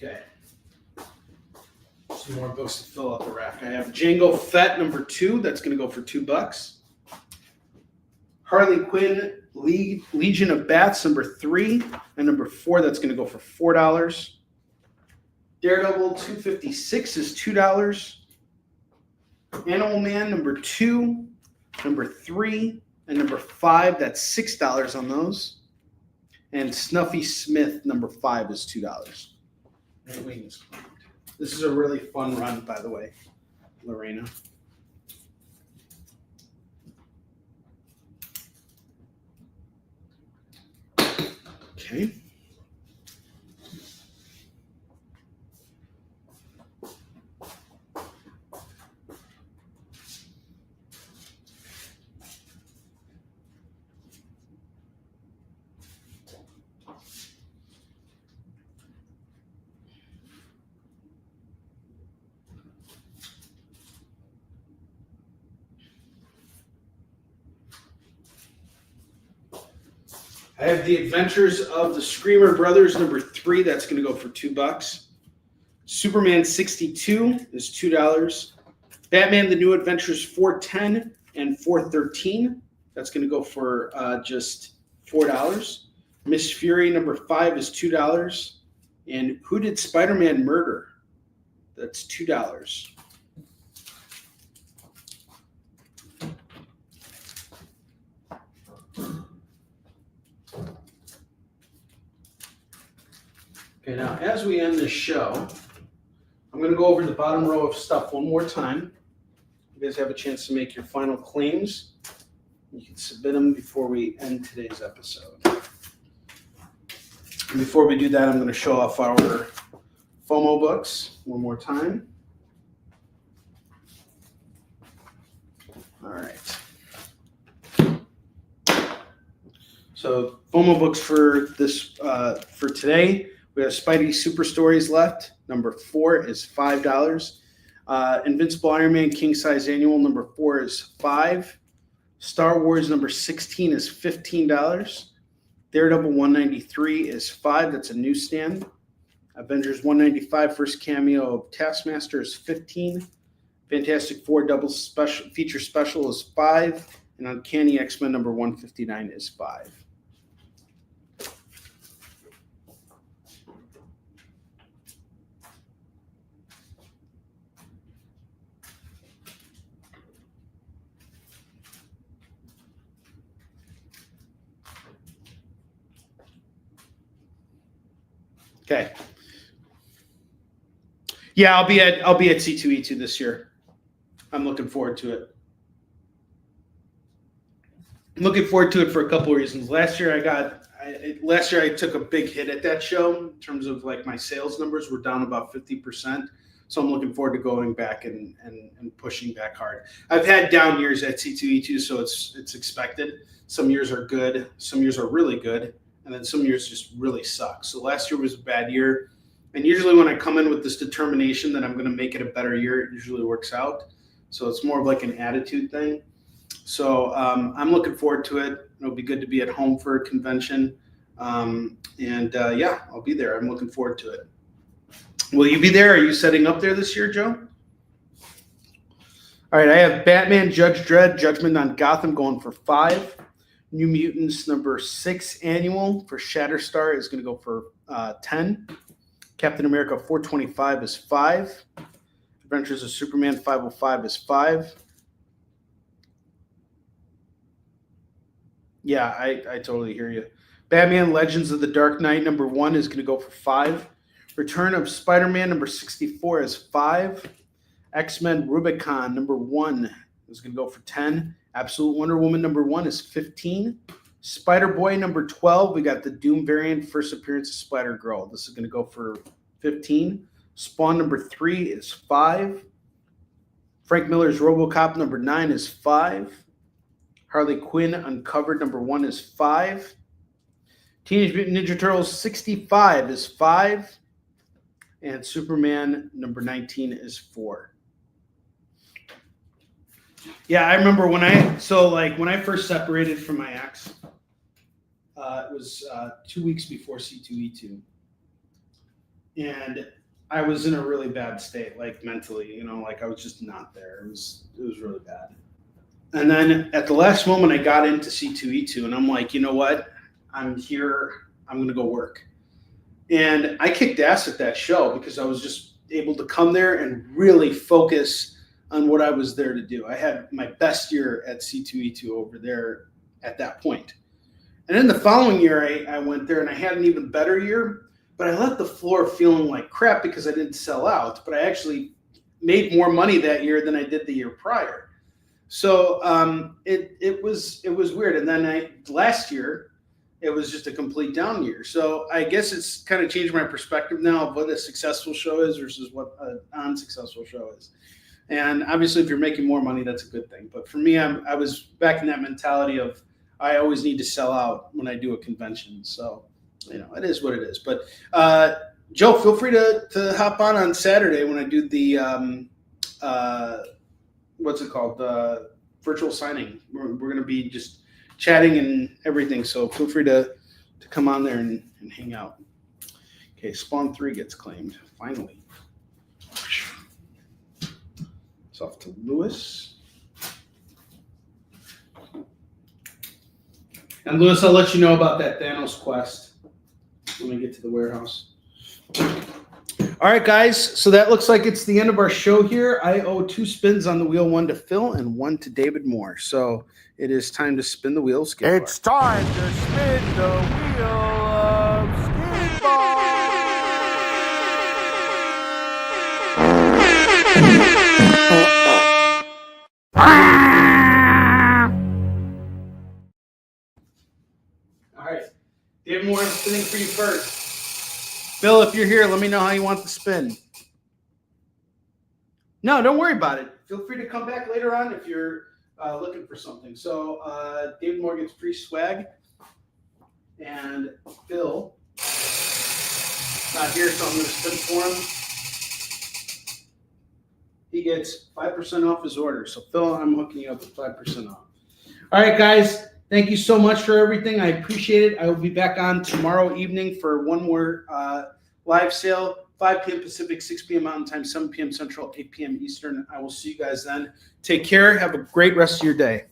Okay. Some more books to fill out the rack. I have Jango Fett number 2. That's going to go for $2. Harley Quinn Legion of Bats number 3 and number 4. That's going to go for $4. Daredevil 256 is $2. Animal Man number 2, number 3, and number 5. That's $6 on those. And Snuffy Smith number 5 is $2. This is a really fun run, by the way, Lorena. Okay. I have The Adventures of the Screamer Brothers, number 3. That's going to go for $2. Superman 62 is $2. Batman: The New Adventures 410 and 413. That's going to go for just $4. Miss Fury number 5 is $2. And Who Did Spider-Man Murder? That's $2. Okay, now as we end this show, I'm going to go over the bottom row of stuff one more time. You guys have a chance to make your final claims. You can submit them before we end today's episode. And before we do that, I'm going to show off our FOMO books one more time. All right. So FOMO books for this for today. We have Spidey Super Stories left. Number 4 is $5. Invincible Iron Man King Size Annual number 4 is $5. Star Wars number 16 is $15. Daredevil 193 is $5. That's a newsstand. Avengers 195 first cameo of Taskmaster is $15. Fantastic Four double special feature special is $5. And Uncanny X-Men number 159 is $5. Okay. Yeah, I'll be at C2E2 this year. I'm looking forward to it. I'm looking forward to it for a couple of reasons. Last year I took a big hit at that show in terms of like my sales numbers were down about 50%. So I'm looking forward to going back and pushing back hard. I've had down years at C2E2, so it's expected. Some years are good, some years are really good, and then some years just really suck. So last year was a bad year. And usually when I come in with this determination that I'm going to make it a better year, it usually works out. So it's more of like an attitude thing. So I'm looking forward to it. It'll be good to be at home for a convention. Yeah, I'll be there. I'm looking forward to it. Will you be there? Are you setting up there this year, Joe? All right, I have Batman Judge Dredd Judgment on Gotham going for $5. New Mutants number 6 annual for Shatterstar is going to go for $10. Captain America 425 is $5. Adventures of Superman 505 is $5. Yeah, I totally hear you. Batman Legends of the Dark Knight number 1 is going to go for 5. Return of Spider-Man number 64 is 5. X-Men Rubicon number 1 is going to go for 10. Absolute Wonder Woman number 1 is 15. Spider-Boy number 12, we got the Doom variant, first appearance of Spider-Girl. This is going to go for 15. Spawn number 3 is 5. Frank Miller's RoboCop number 9 is 5. Harley Quinn Uncovered number 1 is 5. Teenage Mutant Ninja Turtles 65 is 5. And Superman number 19 is 4. Yeah, I remember when I first separated from my ex, it was 2 weeks before C2E2. And I was in a really bad state, like mentally, I was just not there. It was really bad. And then at the last moment, I got into C2E2, and I'm like, you know what? I'm here. I'm going to go work. And I kicked ass at that show because I was just able to come there and really focus on what I was there to do. I had my best year at C2E2 over there at that point. And then the following year, I went there, and I had an even better year, but I left the floor feeling like crap because I didn't sell out, but I actually made more money that year than I did the year prior. So it was weird. And then last year, it was just a complete down year. So I guess it's kind of changed my perspective now of what a successful show is versus what an unsuccessful show is. And obviously, if you're making more money, that's a good thing. But for me, I was back in that mentality of I always need to sell out when I do a convention. So, it is what it is. But Joe, feel free to hop on Saturday when I do the what's it called? The virtual signing. We're going to be just chatting and everything. So feel free to come on there and hang out. Okay, Spawn 3 gets claimed. Finally. It's off to Lewis. And Lewis, I'll let you know about that Thanos quest when we get to the warehouse. All right, guys. So that looks like it's the end of our show here. I owe 2 spins on the wheel, 1 to Phil and 1 to David Moore. So it is time to spin the wheel. It's time to spin the wheel of Skateboard. All right. David Moore, I'm spinning for you first. Phil, if you're here, let me know how you want the spin. No, don't worry about it. Feel free to come back later on if you're looking for something. So David Moore gets free swag. And Phil not here, so I'm going to spin for him. He gets 5% off his order. So Phil, I'm hooking you up with 5% off. All right, guys. Thank you so much for everything. I appreciate it. I will be back on tomorrow evening for one more live sale, 5 p.m. Pacific, 6 p.m. Mountain Time, 7 p.m. Central, 8 p.m. Eastern. I will see you guys then. Take care. Have a great rest of your day.